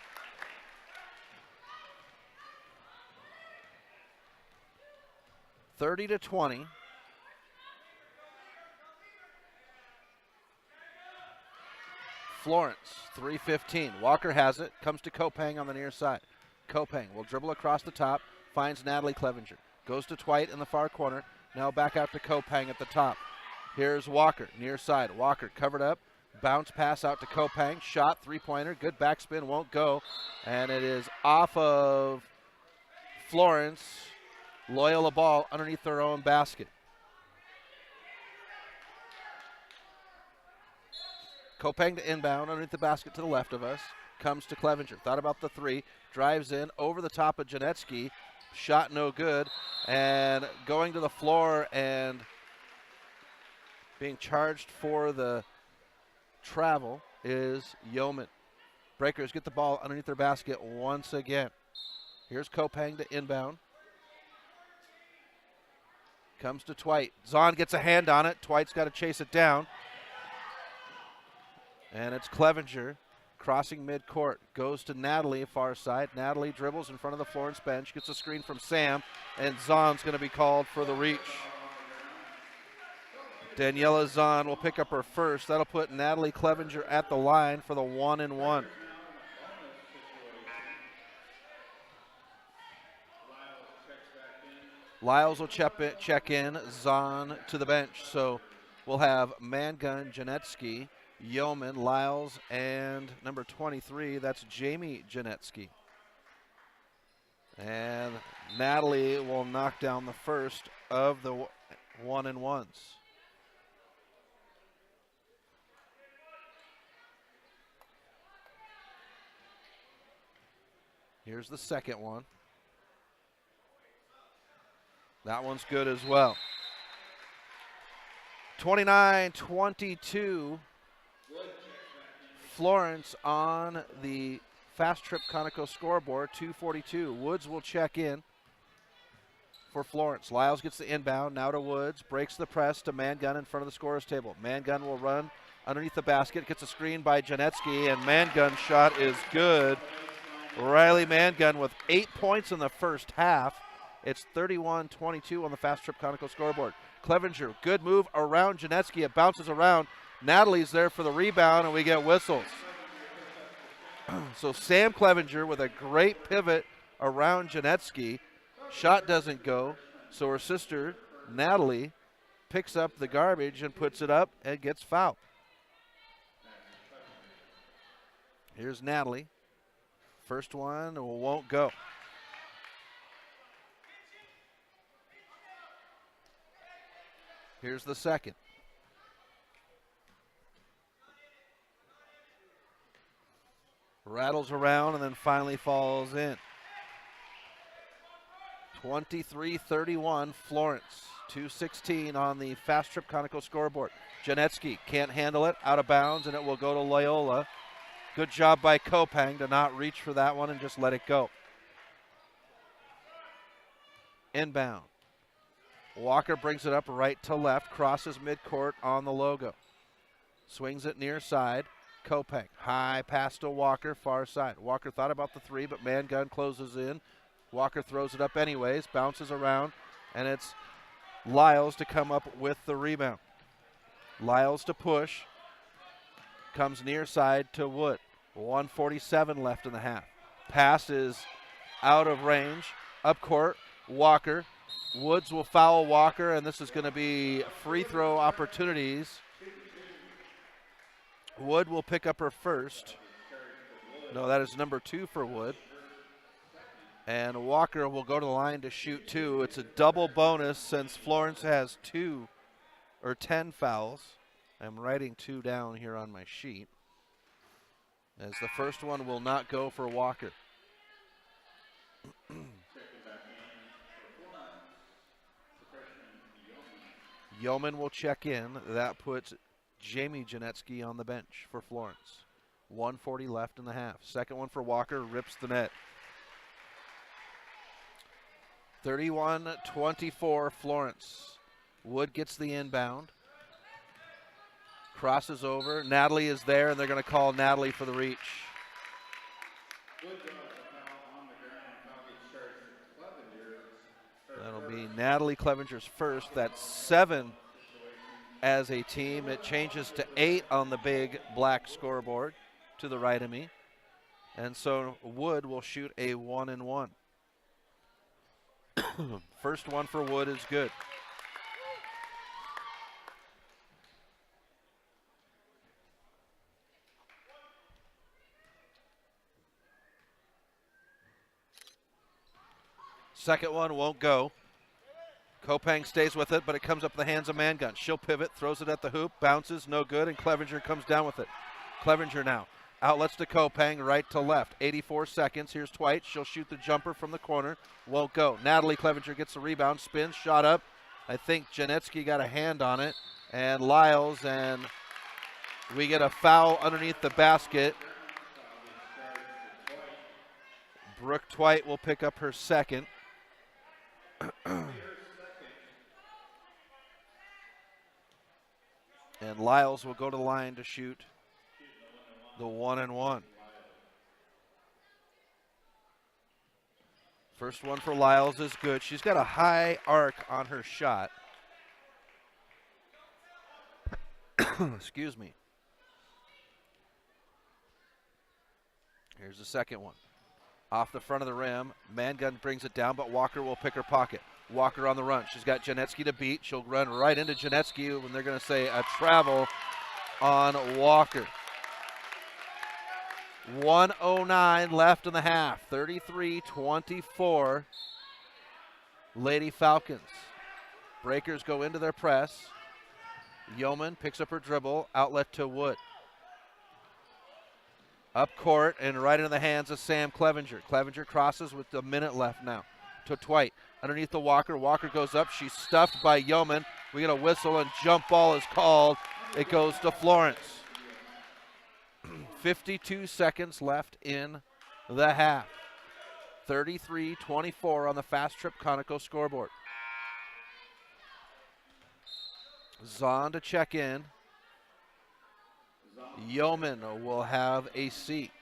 (30-20). Florence, 3:15. Walker has it, comes to Kopang on the near side. Kopang will dribble across the top, finds Natalie Clevenger. Goes to Twite in the far corner, now back out to Kopang at the top. Here's Walker, near side. Walker covered up, bounce pass out to Kopang, shot, three-pointer, good backspin, won't go. And it is off of Florence. Loyola ball underneath their own basket. Kopang to inbound underneath the basket to the left of us. Comes to Clevenger. Thought about the 3. Drives in over the top of Janetsky. Shot no good. And going to the floor and being charged for the travel is Yeoman. Breakers get the ball underneath their basket once again. Here's Kopang to inbound. Comes to Twite. Zahn gets a hand on it. Twite's got to chase it down. And it's Clevenger crossing midcourt. Goes to Natalie, far side. Natalie dribbles in front of the Florence bench. Gets a screen from Sam. And Zahn's going to be called for the reach. Daniela Zahn will pick up her first. That'll put Natalie Clevenger at the line for the 1-and-1. Lyles will check in, Zahn to the bench. So we'll have Mangun, Janetsky, Yeoman, Lyles, and number 23, that's Jamie Janetsky. And Natalie will knock down the first of the 1-and-1s. Here's the second one. That one's good as well. 29-22. Florence on the Fast Trip Conoco scoreboard, 2:42. Woods will check in for Florence. Lyles gets the inbound, now to Woods, breaks the press to Mangun in front of the scorer's table. Mangun will run underneath the basket, gets a screen by Janetsky, and Mangun's shot is good. Riley Mangun with 8 points in the first half. It's 31-22 on the Fast Trip Conoco scoreboard. Clevenger, good move around Janetsky. It bounces around. Natalie's there for the rebound, and we get whistles. So Sam Clevenger with a great pivot around Janetsky. Shot doesn't go, so her sister, Natalie, picks up the garbage and puts it up and gets fouled. Here's Natalie. First one won't go. Here's the second. Rattles around and then finally falls in. 23-31 Florence. 2:16 on the Fast Trip Conoco scoreboard. Janetsky can't handle it, out of bounds, and it will go to Loyola. Good job by Kopang to not reach for that one and just let it go. Inbound. Walker brings it up right to left, crosses midcourt on the logo. Swings it near side. Kopang, high pass to Walker, far side. Walker thought about the 3, but Mangun closes in. Walker throws it up anyways, bounces around, and it's Lyles to come up with the rebound. Lyles to push. Comes near side to Wood. 1:47 left in the half. Pass is out of range. Up court, Walker. Woods will foul Walker, and this is going to be free throw opportunities. Wood will pick up her first. No, that is number 2 for Wood. And Walker will go to the line to shoot 2. It's a double bonus since Florence has 10 fouls. I'm writing 2 down here on my sheet, as the first one will not go for Walker. Yeoman will check in. That puts Jamie Janetsky on the bench for Florence. 1:40 left in the half. Second one for Walker, rips the net. 31-24 Florence. Wood gets the inbound. Crosses over. Natalie is there, and they're going to call Natalie for the reach. That'll be Natalie Clevenger's first. That's 7 as a team. It changes to 8 on the big black scoreboard to the right of me. And so Wood will shoot a 1-and-1. First one for Wood is good. Second one won't go. Kopang stays with it, but it comes up in the hands of Mangun. She'll pivot, throws it at the hoop, bounces, no good, and Clevenger comes down with it. Clevenger now. Outlets to Kopang, right to left. 84 seconds. Here's Twite. She'll shoot the jumper from the corner. Won't go. Natalie Clevenger gets the rebound, spins, shot up. I think Janetsky got a hand on it. And Lyles, and we get a foul underneath the basket. Brooke Twite will pick up her second. And Lyles will go to the line to shoot the 1-and-1. First one for Lyles is good. She's got a high arc on her shot. Excuse me. Here's the second one. Off the front of the rim. Mangun brings it down, but Walker will pick her pocket. Walker on the run. She's got Janetsky to beat. She'll run right into Janetsky when they're going to say a travel on Walker. 1:09 left in the half. 33-24. Lady Falcons. Breakers go into their press. Yeoman picks up her dribble. Outlet to Wood. Up court and right into the hands of Sam Clevenger. Clevenger crosses with a minute left now to Twite. Underneath the Walker. Walker goes up. She's stuffed by Yeoman. We get a whistle and jump ball is called. It goes to Florence. 52 seconds left in the half. 33-24 on the Fast Trip Conoco scoreboard. Zahn to check in. Yeoman will have a seat.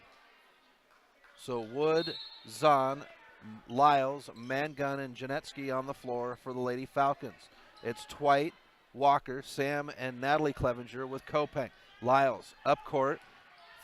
So Wood, Zahn, Lyles, Mangun, and Janetsky on the floor for the Lady Falcons. It's Twite, Walker, Sam, and Natalie Clevenger with Kopang. Lyles up court,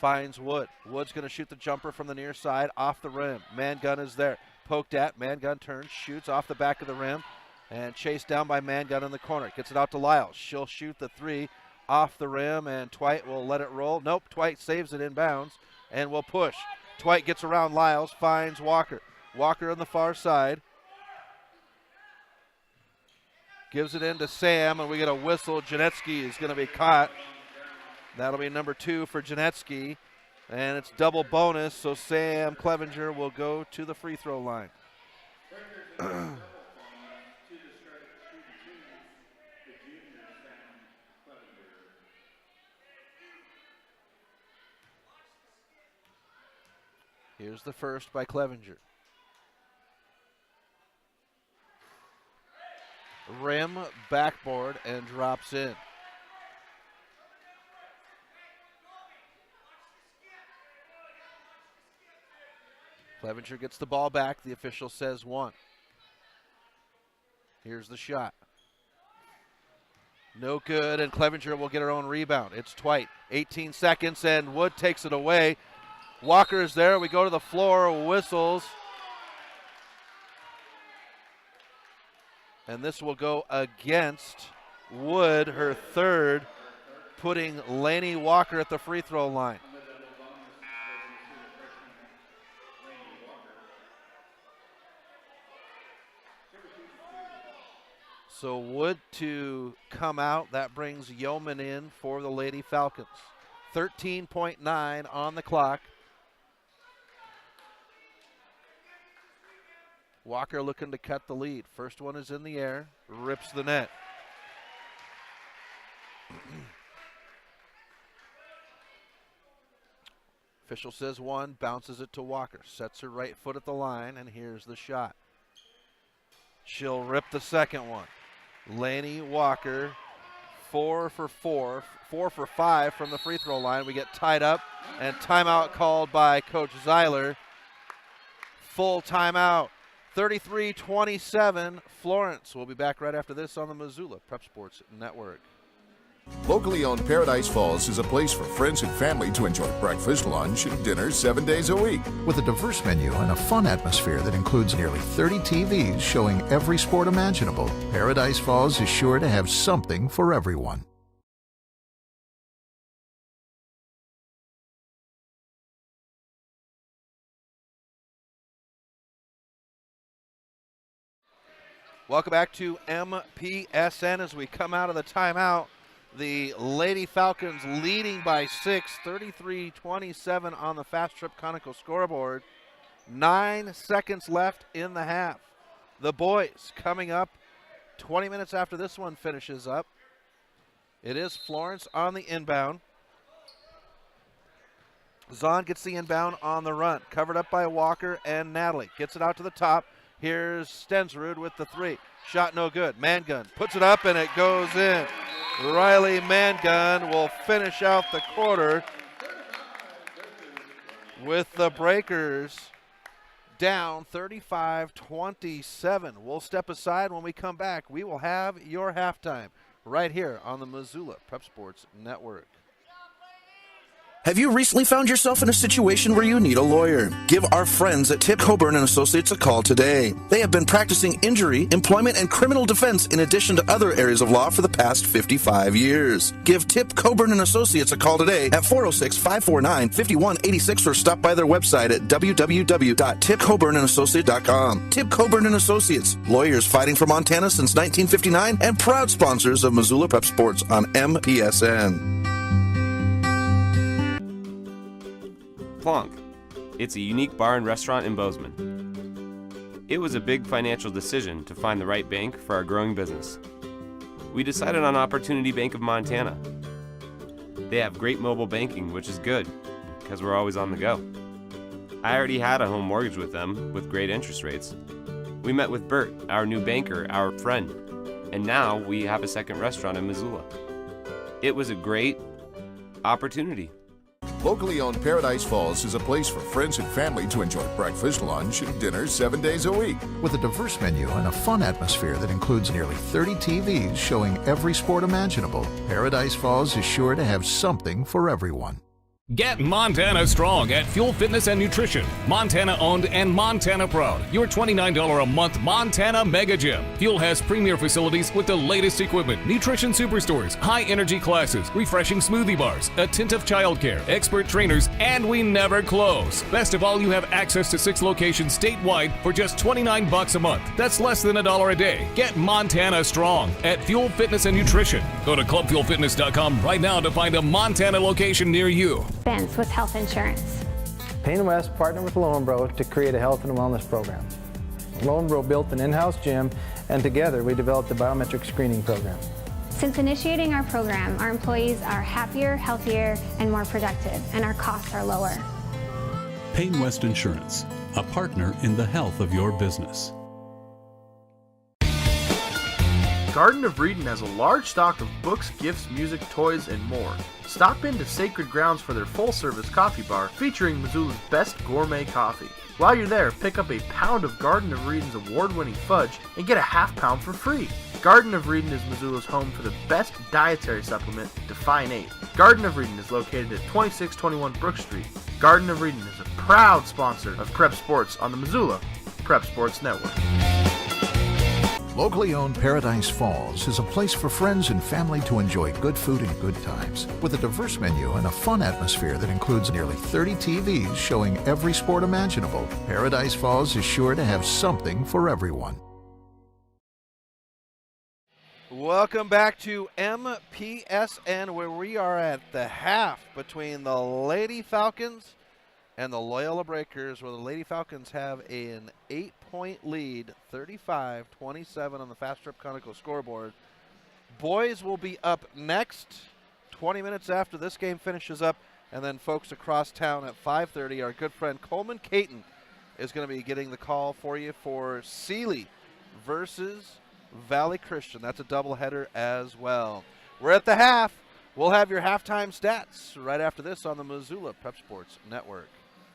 finds Wood. Wood's going to shoot the jumper from the near side off the rim. Mangun is there. Poked at. Mangun turns, shoots off the back of the rim, and chased down by Mangun in the corner. Gets it out to Lyles. She'll shoot the 3 off the rim, and Twite will let it roll. Nope, Twite saves it inbounds and will push. Twite gets around Lyles, finds Walker. Walker on the far side. Gives it in to Sam, and we get a whistle. Janetsky is going to be caught. That'll be number 2 for Janetsky, and it's double bonus, so Sam Clevenger will go to the free throw line. Here's the first by Clevenger. Rim, backboard, and drops in. Clevenger gets the ball back. The official says 1. Here's the shot. No good, and Clevenger will get her own rebound. It's Twite. 18 seconds, and Wood takes it away. Walker is there. We go to the floor, whistles. And this will go against Wood, her third, putting Laney Walker at the free throw line. So Wood to come out. That brings Yeoman in for the Lady Falcons. 13.9 on the clock. Walker looking to cut the lead. First one is in the air, rips the net. Official says one, bounces it to Walker. Sets her right foot at the line, and here's the shot. She'll rip the second one. Laney Walker, 4 for 5 from the free throw line. We get tied up, and timeout called by Coach Zeiler. Full timeout. 33-27, Florence. We'll be back right after this on the Missoula Prep Sports Network. Locally owned Paradise Falls is a place for friends and family to enjoy breakfast, lunch, and dinner 7 days a week. With a diverse menu and a fun atmosphere that includes nearly 30 TVs showing every sport imaginable, Paradise Falls is sure to have something for everyone. Welcome back to MPSN as we come out of the timeout. The Lady Falcons leading by 6, 33-27 on the Fast Trip Conoco scoreboard. 9 seconds left in the half. The boys coming up 20 minutes after this one finishes up. It is Florence on the inbound. Zahn gets the inbound on the run. Covered up by Walker and Natalie. Gets it out to the top. Here's Stensrud with the three. Shot no good. Mangun puts it up and it goes in. Riley Mangun will finish out the quarter with the Breakers down 35-27. We'll step aside. When we come back, we will have your halftime right here on the Missoula Prep Sports Network. Have you recently found yourself in a situation where you need a lawyer? Give our friends at Tip Coburn & Associates a call today. They have been practicing injury, employment, and criminal defense in addition to other areas of law for the past 55 years. Give Tip Coburn & Associates a call today at 406-549-5186 or stop by their website at www.tipcoburnandassociates.com. Tip Coburn & Associates, lawyers fighting for Montana since 1959 and proud sponsors of Missoula Prep Sports on MPSN. Plonk. It's a unique bar and restaurant in Bozeman. It was a big financial decision to find the right bank for our growing business. We decided on Opportunity Bank of Montana. They have great mobile banking, which is good, because we're always on the go. I already had a home mortgage with them with great interest rates. We met with Bert, our new banker, our friend, and now we have a second restaurant in Missoula. It was a great opportunity. Locally owned Paradise Falls is a place for friends and family to enjoy breakfast, lunch, and dinner 7 days a week. With a diverse menu and a fun atmosphere that includes nearly 30 TVs showing every sport imaginable, Paradise Falls is sure to have something for everyone. Get Montana strong at Fuel Fitness and Nutrition. Montana owned and Montana proud. Your $29 a month Montana Mega Gym. Fuel has premier facilities with the latest equipment, nutrition superstores, high energy classes, refreshing smoothie bars, attentive childcare, expert trainers, and we never close. Best of all, you have access to 6 locations statewide for just $29 a month. That's less than $1 a day. Get Montana strong at Fuel Fitness and Nutrition. Go to clubfuelfitness.com right now to find a Montana location near you. Expense with health insurance. Payne West partnered with Loyola to create a health and wellness program. Loyola built an in-house gym, and together we developed a biometric screening program. Since initiating our program, our employees are happier, healthier, and more productive, and our costs are lower. Payne West Insurance, a partner in the health of your business. Garden of Reading has a large stock of books, gifts, music, toys, and more. Stop into Sacred Grounds for their full-service coffee bar featuring Missoula's best gourmet coffee. While you're there, pick up a pound of Garden of Reading's award-winning fudge and get a half pound for free. Garden of Reading is Missoula's home for the best dietary supplement, Define 8. Garden of Reading is located at 2621 Brook Street. Garden of Reading is a proud sponsor of Prep Sports on the Missoula Prep Sports Network. Locally owned Paradise Falls is a place for friends and family to enjoy good food and good times. With a diverse menu and a fun atmosphere that includes nearly 30 TVs showing every sport imaginable, Paradise Falls is sure to have something for everyone. Welcome back to MPSN, where we are at the half between the Lady Falcons and the Loyola Breakers, where the Lady Falcons have an 8-point lead, 35-27 on the Fast Trip Conoco scoreboard. Boys will be up next, 20 minutes after this game finishes up, and then folks across town at 5:30. Our good friend Coleman Caton is going to be getting the call for you for Sealy versus Valley Christian. That's a doubleheader as well. We're at the half. We'll have your halftime stats right after this on the Missoula Prep Sports Network.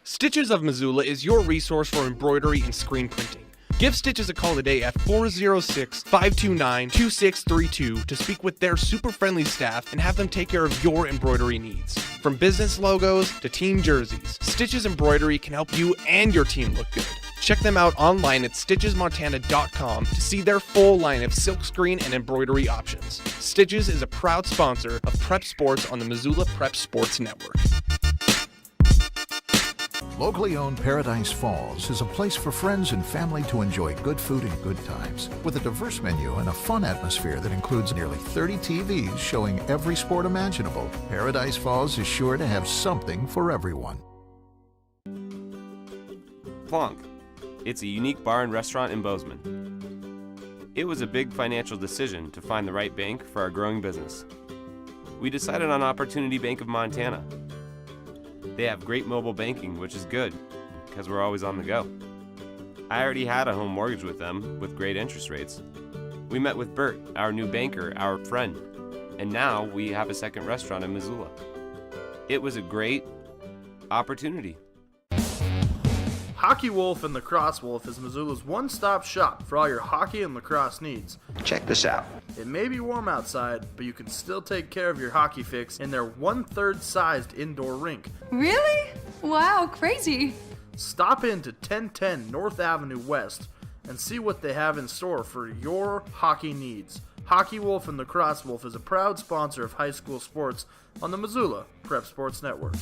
Stitches of Missoula is your resource for embroidery and screen printing. Give Stitches a call today at 406-529-2632 to speak with their super friendly staff and have them take care of your embroidery needs. From business logos to team jerseys, Stitches Embroidery can help you and your team look good. Check them out online at stitchesmontana.com to see their full line of silkscreen and embroidery options. Stitches is a proud sponsor of Prep Sports on the Missoula Prep Sports Network. Locally owned Paradise Falls is a place for friends and family to enjoy good food and good times. With a diverse menu and a fun atmosphere that includes nearly 30 TVs showing every sport imaginable, Paradise Falls is sure to have something for everyone. Plonk. It's a unique bar and restaurant in Bozeman. It was a big financial decision to find the right bank for our growing business. We decided on Opportunity Bank of Montana. They have great mobile banking, which is good, because we're always on the go. I already had a home mortgage with them, with great interest rates. We met with Bert, our new banker, our friend, and now we have a second restaurant in Missoula. It was a great opportunity. Hockey Wolf and Lacrosse Wolf is Missoula's one-stop shop for all your hockey and lacrosse needs. Check this out. It may be warm outside, but you can still take care of your hockey fix in their 1/3 sized indoor rink. Really? Wow, crazy. Stop into 1010 North Avenue West and see what they have in store for your hockey needs. Hockey Wolf and Lacrosse Wolf is a proud sponsor of high school sports on the Missoula Prep Sports Network.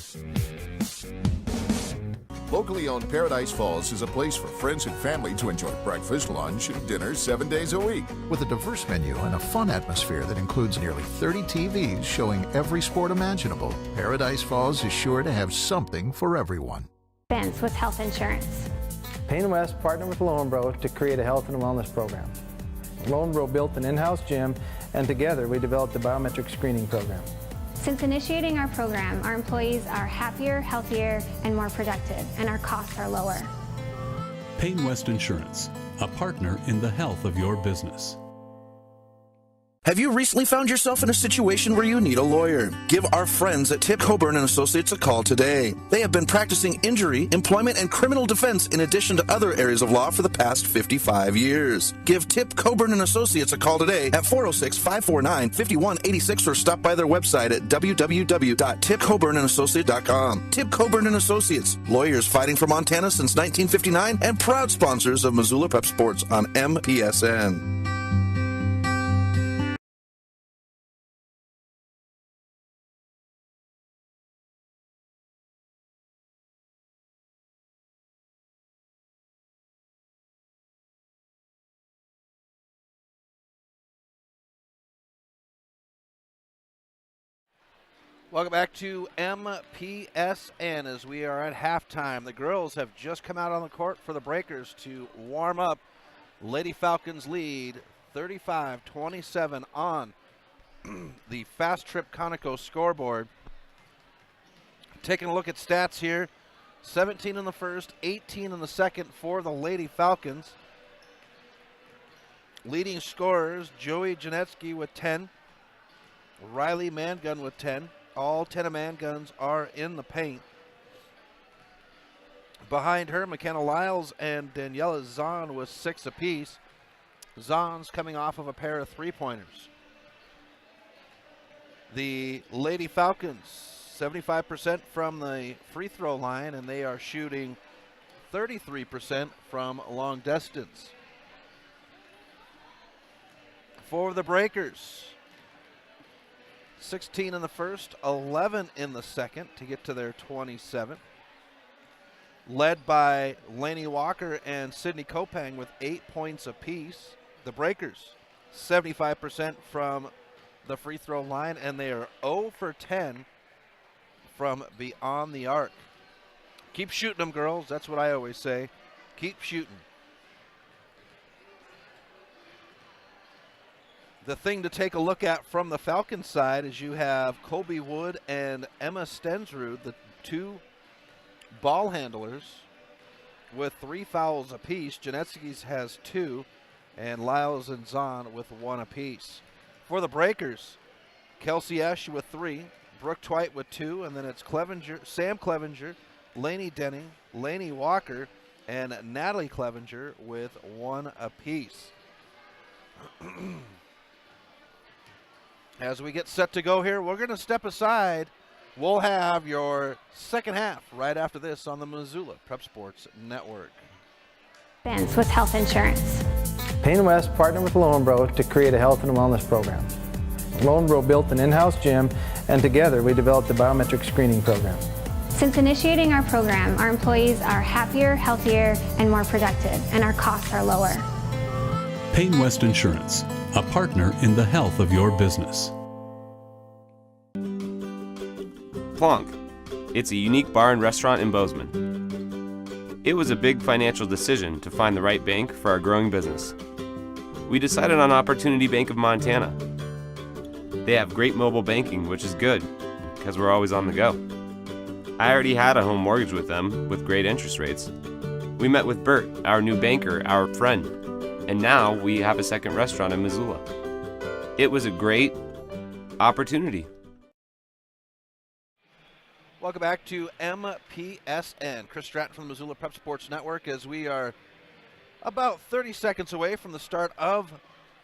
Locally owned Paradise Falls is a place for friends and family to enjoy breakfast, lunch, and dinner 7 days a week. With a diverse menu and a fun atmosphere that includes nearly 30 TVs showing every sport imaginable, Paradise Falls is sure to have something for everyone. Expense with health insurance. Payne West partnered with Loyola to create a health and wellness program. Loyola built an in-house gym, and together we developed a biometric screening program. Since initiating our program, our employees are happier, healthier, and more productive, and our costs are lower. Payne West Insurance, a partner in the health of your business. Have you recently found yourself in a situation where you need a lawyer? Give our friends at Tip Coburn & Associates a call today. They have been practicing injury, employment, and criminal defense in addition to other areas of law for the past 55 years. Give Tip Coburn & Associates a call today at 406-549-5186 or stop by their website at www.tipcoburnandassociates.com. Tip Coburn & Associates, lawyers fighting for Montana since 1959 and proud sponsors of Missoula Prep Sports on MPSN. Welcome back to MPSN as we are at halftime. The girls have just come out on the court for the Breakers to warm up. Lady Falcons lead 35-27 on the Fast Trip Conoco scoreboard. Taking a look at stats here. 17 in the first, 18 in the second for the Lady Falcons. Leading scorers, Joey Janetsky with 10, Riley Mangun with 10. All 10 of Manguns are in the paint. Behind her, McKenna Lyles and Daniela Zahn with 6 apiece. Zahn's coming off of a pair of three-pointers. The Lady Falcons, 75% from the free throw line, and they are shooting 33% from long distance. For the Breakers, 16 in the first, 11 in the second to get to their 27. Led by Lainey Walker and Sydney Kopang with 8 points apiece. The Breakers, 75% from the free throw line, and they are 0 for 10 from beyond the arc. Keep shooting them, girls. That's what I always say. Keep shooting. The thing to take a look at from the Falcons side is you have Colby Wood and Emma Stensrud, the two ball handlers, with 3 fouls apiece. Janetsky's has 2, and Lyles and Zahn with 1 apiece. For the Breakers, Kelsey Esch with 3, Brooke Twite with 2, and then it's Sam Clevenger, Lainey Denning, Lainey Walker, and Natalie Clevenger with 1 apiece. As we get set to go here, we're going to step aside. We'll have your second half right after this on the Missoula Prep Sports Network. With health insurance. Payne West partnered with Loyola to create a health and wellness program. Loyola built an in-house gym, and together we developed the biometric screening program. Since initiating our program, our employees are happier, healthier, and more productive, and our costs are lower. Payne West Insurance, a partner in the health of your business. Plonk. It's a unique bar and restaurant in Bozeman. It was a big financial decision to find the right bank for our growing business. We decided on Opportunity Bank of Montana. They have great mobile banking, which is good, because we're always on the go. I already had a home mortgage with them with great interest rates. We met with Bert, our new banker, our friend, and now we have a second restaurant in Missoula. It was a great opportunity. Welcome back to MPSN. Chris Stratton from the Missoula Prep Sports Network, as we are about 30 seconds away from the start of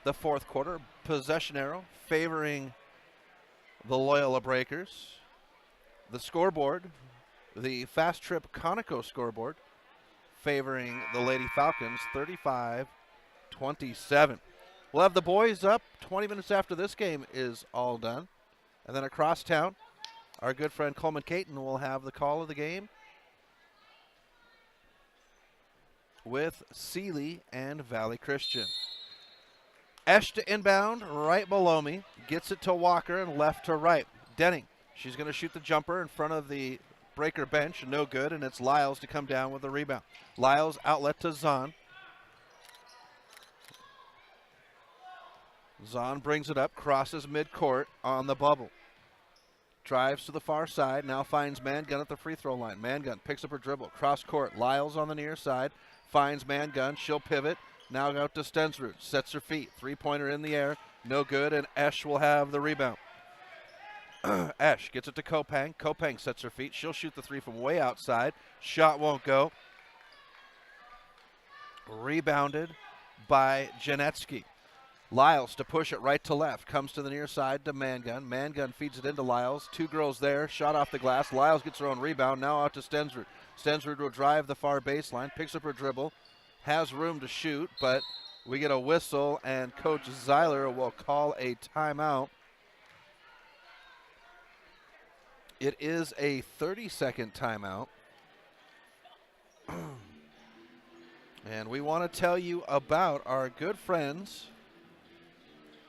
the fourth quarter. Possession arrow favoring the Loyola Breakers. The scoreboard, the Fast Trip Conoco scoreboard, favoring the Lady Falcons, 35-27. We'll have the boys up 20 minutes after this game is all done. And then across town, our good friend Coleman Caton will have the call of the game with Sealy and Valley Christian. Esch to inbound right below me. Gets it to Walker and left to right. Denning, she's going to shoot the jumper in front of the Breaker bench. No good, and it's Lyles to come down with the rebound. Lyles outlet to Zahn. Zahn brings it up, crosses midcourt on the bubble. Drives to the far side, now finds Mangun at the free throw line. Mangun picks up her dribble, cross court. Lyles on the near side, finds Mangun. She'll pivot, now out to Stensrud. Sets her feet, three-pointer in the air, no good, and Esch will have the rebound. Esch gets it to Kopang. Kopang sets her feet. She'll shoot the three from way outside. Shot won't go. Rebounded by Janetsky. Lyles to push it right to left. Comes to the near side to Mangun. Mangun feeds it into Lyles. Two girls there. Shot off the glass. Lyles gets her own rebound. Now out to Stensrud. Stensrud will drive the far baseline. Picks up her dribble. Has room to shoot, but we get a whistle, and Coach Zeiler will call a timeout. It is a 30-second timeout. And we want to tell you about our good friends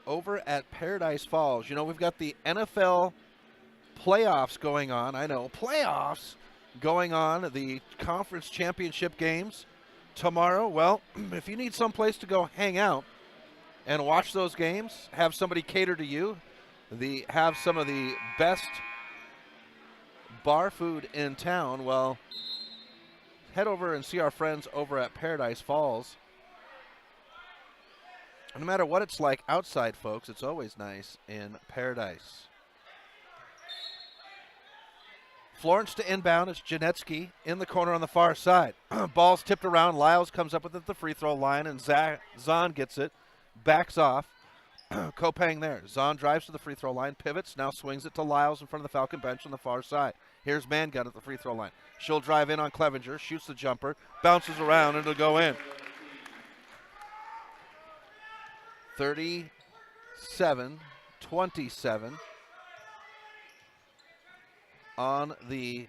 over at Paradise Falls. You know, we've got the NFL playoffs going on. I know, playoffs going on, the conference championship games tomorrow. Well, if you need some place to go hang out and watch those games, have somebody cater to you, have some of the best bar food in town, well, head over and see our friends over at Paradise Falls. No matter what it's like outside, folks, it's always nice in Paradise. Florence to inbound. It's Janetsky in the corner on the far side. Ball's tipped around. Lyles comes up with it at the free throw line, and Zahn gets it. Backs off. Kopang there. Zahn drives to the free throw line, pivots, now swings it to Lyles in front of the Falcon bench on the far side. Here's Mangun at the free throw line. She'll drive in on Clevenger, shoots the jumper, bounces around, and it'll go in. 37-27 on the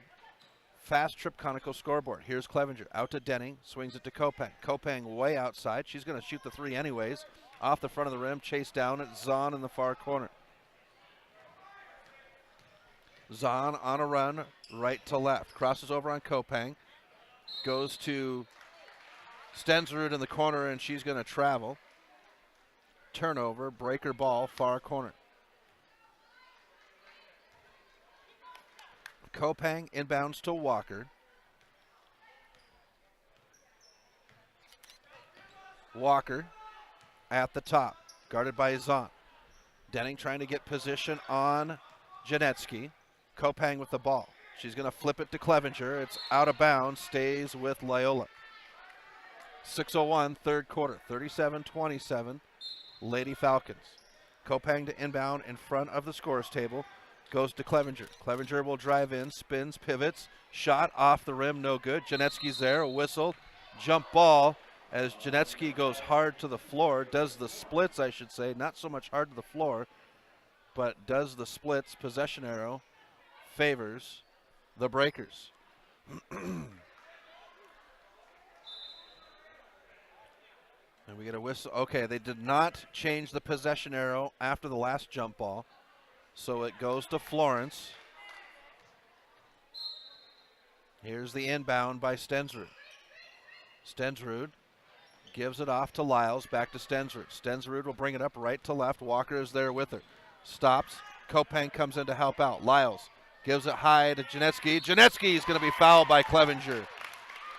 Fast Trip Conoco scoreboard. Here's Clevenger out to Denning, swings it to Kopang. Kopang way outside. She's going to shoot the three anyways. Off the front of the rim, chased down at Zahn in the far corner. Zahn on a run, right to left. Crosses over on Kopang. Goes to Stensrud in the corner, and she's going to travel. Turnover, breaker ball, far corner. Kopang inbounds to Walker. Walker at the top, guarded by Zahn. Denning trying to get position on Janetsky. Kopang with the ball. She's going to flip it to Clevenger. It's out of bounds, stays with Loyola. 6:01, third quarter, 37-27, Lady Falcons. Kopang to inbound in front of the scores table. Goes to Clevenger. Clevenger will drive in, spins, pivots. Shot off the rim, no good. Janetsky's there, a whistle. Jump ball as Janetsky goes hard to the floor. Does the splits, I should say. Not so much hard to the floor, but does the splits. Possession arrow favors the Breakers. And we get a whistle. Okay, they did not change the possession arrow after the last jump ball. So it goes to Florence. Here's the inbound by Stensrud. Stensrud gives it off to Lyles, back to Stensrud. Stensrud will bring it up right to left. Walker is there with her. Stops. Kopang comes in to help out. Lyles gives it high to Janetsky. Janetsky is going to be fouled by Clevenger.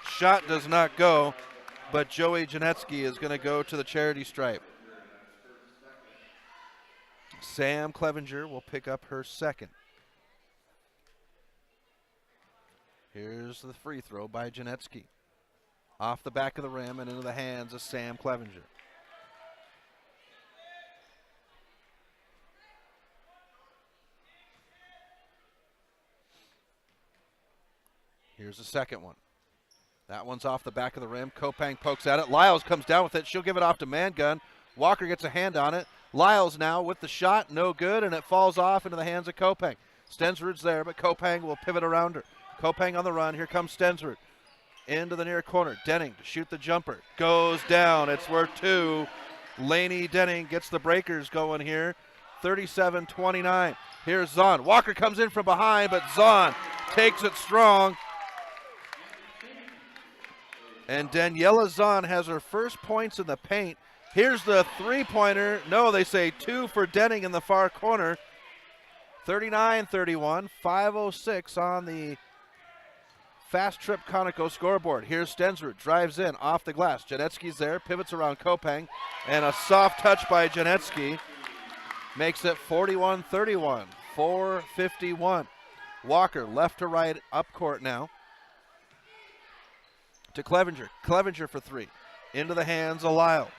Shot does not go, but Joey Janetsky is going to go to the charity stripe. Sam Clevenger will pick up her second. Here's the free throw by Janetsky. Off the back of the rim and into the hands of Sam Clevenger. Here's the second one. That one's off the back of the rim. Kopang pokes at it. Lyles comes down with it. She'll give it off to Mangun. Walker gets a hand on it. Lyles now with the shot, no good, and it falls off into the hands of Kopang. Stensrud's there, but Kopang will pivot around her. Kopang on the run. Here comes Stensrud. Into the near corner. Denning to shoot the jumper. Goes down. It's worth two. Laney Denning gets the Breakers going here. 37-29. Here's Zahn. Walker comes in from behind, but Zahn takes it strong. And Daniela Zahn has her first points in the paint. Here's the three-pointer. No, they say two for Denning in the far corner. 39-31, 5:06 on the Fast Trip Conoco scoreboard. Here's Stensrud, drives in, off the glass. Janetsky's there, pivots around Kopang, and a soft touch by Janetsky makes it 41-31, 4:51. Walker, left to right, up court now. To Clevenger. Clevenger for three. Into the hands of Lyle.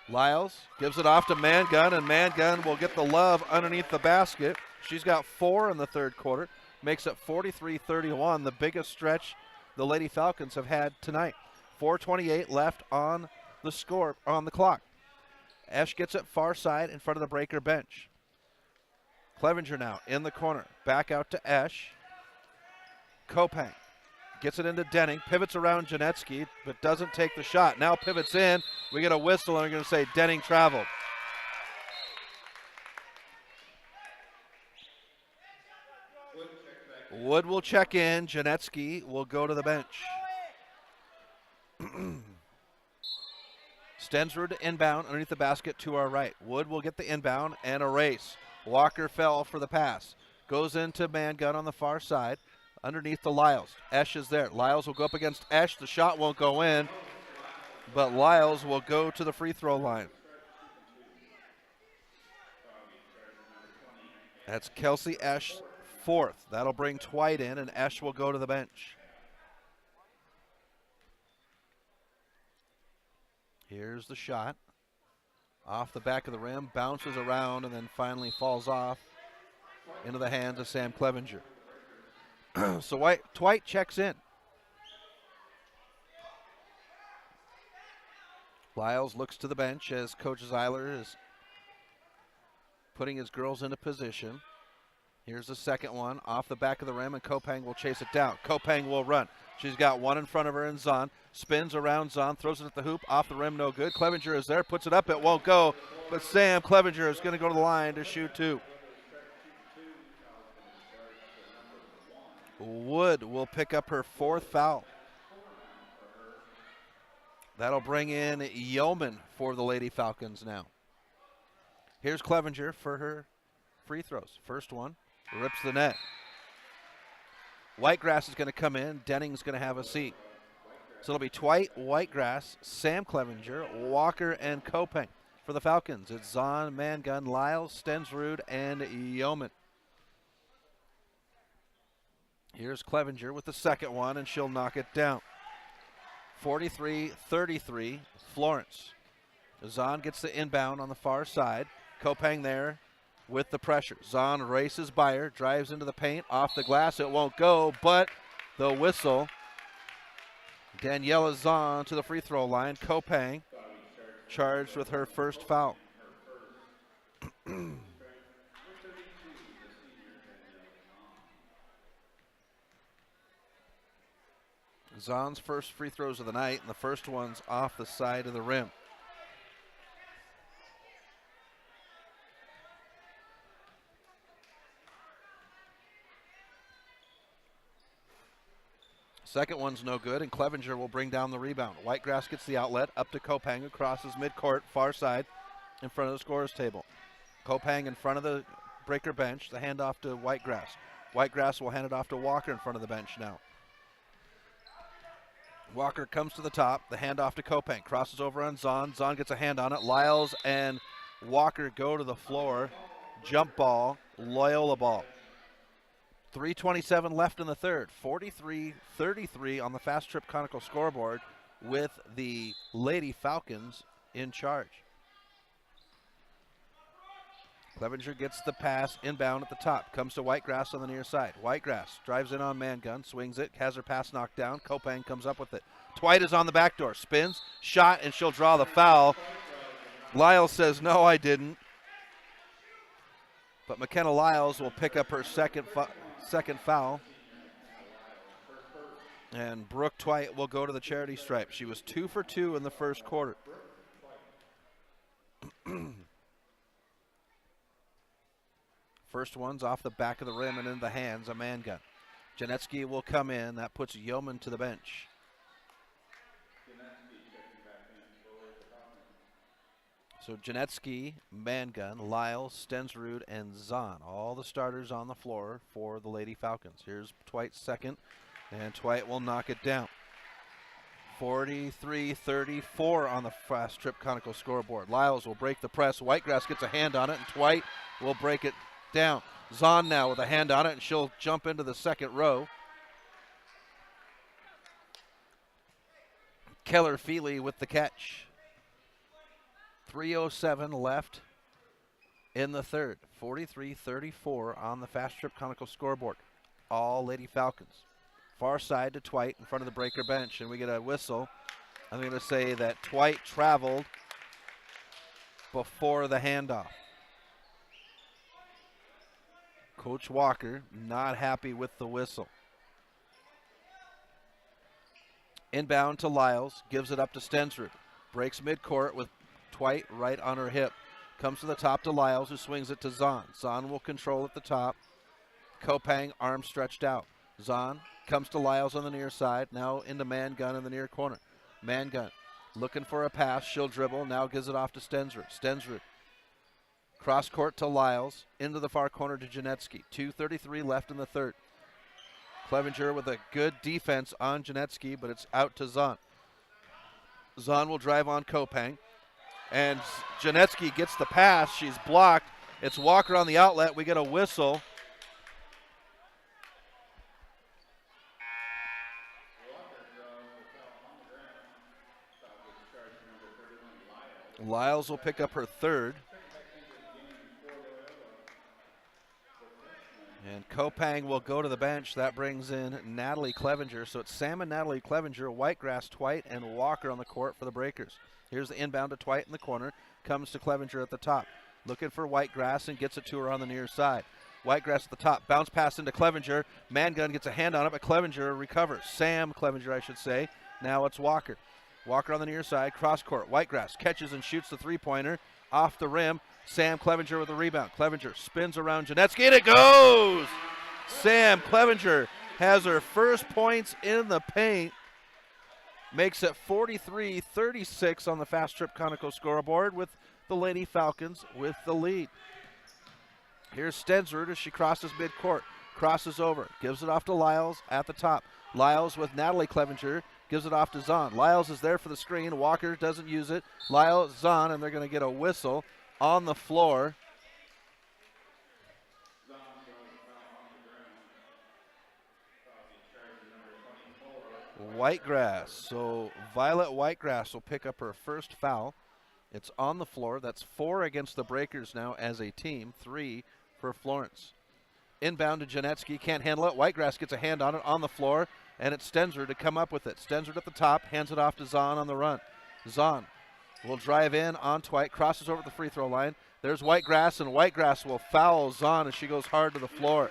Lyles gives it off to Mangun, and Mangun will get the love underneath the basket. She's got 4 in the third quarter. Makes it 43-31, the biggest stretch the Lady Falcons have had tonight. 4:28 left on the score, on the clock. Esch gets it far side in front of the Breaker bench. Clevenger now in the corner. Back out to Esch. Kopang gets it into Denning, pivots around Janetsky, but doesn't take the shot. Now pivots in. We get a whistle, and we're going to say Denning traveled. Wood will check in. Janetsky will go to the bench. Stensrud inbound underneath the basket to our right. Wood will get the inbound and a race. Walker fell for the pass. Goes into Mangun on the far side. Underneath the Lyles. Esch is there. Lyles will go up against Esch. The shot won't go in. but Lyles will go to the free throw line. That's Kelsey Esch, fourth. That'll bring Twite in, and Esch will go to the bench. Here's the shot. Off the back of the rim, bounces around, and then finally falls off into the hands of Sam Clevenger. So Twite checks in. Lyles looks to the bench as Coach Zeiler is putting his girls into position. Here's the second one off the back of the rim, and Kopang will chase it down. Kopang will run. She's got one in front of her in Zahn. Spins around Zahn, throws it at the hoop, off the rim, no good. Clevenger is there, puts it up, it won't go. But Sam Clevenger is going to go to the line to shoot two. Wood will pick up her fourth foul. That'll bring in Yeoman for the Lady Falcons now. Here's Clevenger for her free throws. First one, rips the net. Whitegrass is going to come in. Denning's going to have a seat. So it'll be Twite, Whitegrass, Sam Clevenger, Walker, and Kopang. For the Falcons, it's Zahn, Mangun, Lyles, Stensrud, and Yeoman. Here's Clevenger with the second one, and she'll knock it down. 43-33, Florence. Zahn gets the inbound on the far side. Kopang there with the pressure. Zahn races by her, drives into the paint, off the glass. It won't go, but the whistle. Daniela Zahn to the free throw line. Kopang charged with her first foul. Zahn's first free throws of the night, and the first one's off the side of the rim. Second one's no good, and Clevenger will bring down the rebound. Whitegrass gets the outlet, up to Kopang, who crosses midcourt, far side, in front of the scorer's table. Kopang in front of the breaker bench, the handoff to Whitegrass. Whitegrass will hand it off to Walker in front of the bench now. Walker comes to the top, the handoff to Kopang, crosses over on Zahn. Zahn gets a hand on it. Lyles and Walker go to the floor. Jump ball, Loyola ball. 3:27 left in the third. 43-33 on the Fast Trip Conical scoreboard with the Lady Falcons in charge. Clevenger gets the pass inbound at the top. Comes to Whitegrass on the near side. Whitegrass drives in on Mangun, swings it, has her pass knocked down. Kopang comes up with it. Twite is on the back door, spins, shot, and she'll draw the foul. Lyles says, no, I didn't. But McKenna Lyles will pick up her second foul. And Brooke Twite will go to the charity stripe. She was 2 for 2 in the first quarter. First one's off the back of the rim and in the hands of Mangun. Janetsky will come in. That puts Yeoman to the bench. So Janetsky, Mangun, Lyles, Stensrud, and Zahn, all the starters on the floor for the Lady Falcons. Here's Twite's second, and Twite will knock it down. 43-34 on the Fast Trip Conical scoreboard. Lyles will break the press. Whitegrass gets a hand on it, and Twite will break it down. Zahn now with a hand on it, and she'll jump into the second row. Keller Feely with the catch. 3:07 left in the third. 43-34 on the Fast Trip Conical scoreboard. All Lady Falcons. Far side to Twite in front of the breaker bench, and we get a whistle. I'm going to say that Twite traveled before the handoff. Coach Walker not happy with the whistle. Inbound to Lyles, gives it up to Stensrud. Breaks midcourt with Twite right on her hip. Comes to the top to Lyles, who swings it to Zahn. Zahn will control at the top. Kopang, arm stretched out. Zahn comes to Lyles on the near side, now into Mangun in the near corner. Mangun looking for a pass, she'll dribble, now gives it off to Stensrud. Stensrud cross court to Lyles, into the far corner to Janetsky. 2:33 left in the third. Clevenger with a good defense on Janetsky, but it's out to Zahn. Zahn will drive on Kopang. And Janetsky gets the pass. She's blocked. It's Walker on the outlet. We get a whistle. Lyles will pick up her third. And Kopang will go to the bench. That brings in Natalie Clevenger. So it's Sam and Natalie Clevenger, Whitegrass, Twite, and Walker on the court for the Breakers. Here's the inbound to Twite in the corner. Comes to Clevenger at the top. Looking for Whitegrass and gets it to her on the near side. Whitegrass at the top. Bounce pass into Clevenger. Mangun gets a hand on it, but Clevenger recovers. Sam Clevenger, I should say. Now it's Walker. Walker on the near side. Cross court. Whitegrass catches and shoots the three-pointer. Off the rim. Sam Clevenger with a rebound. Clevenger spins around Janetsky, and it goes! Sam Clevenger has her first points in the paint. Makes it 43-36 on the Fast Trip Conoco scoreboard with the Lady Falcons with the lead. Here's Stensrud as she crosses midcourt. Crosses over. Gives it off to Lyles at the top. Lyles with Natalie Clevenger. Gives it off to Zahn. Lyles is there for the screen. Walker doesn't use it. Lyles, Zahn, and they're going to get a whistle on the floor. Whitegrass. So Violet Whitegrass will pick up her first foul. It's on the floor. That's 4 against the Breakers now as a team. 3 for Florence. Inbound to Janetsky. Can't handle it. Whitegrass gets a hand on it on the floor. And it's Stensrud to come up with it. Stensrud at the top. Hands it off to Zahn on the run. Zahn will drive in on Twite. Crosses over the free throw line. There's Whitegrass, and Whitegrass will foul Zahn as she goes hard to the floor.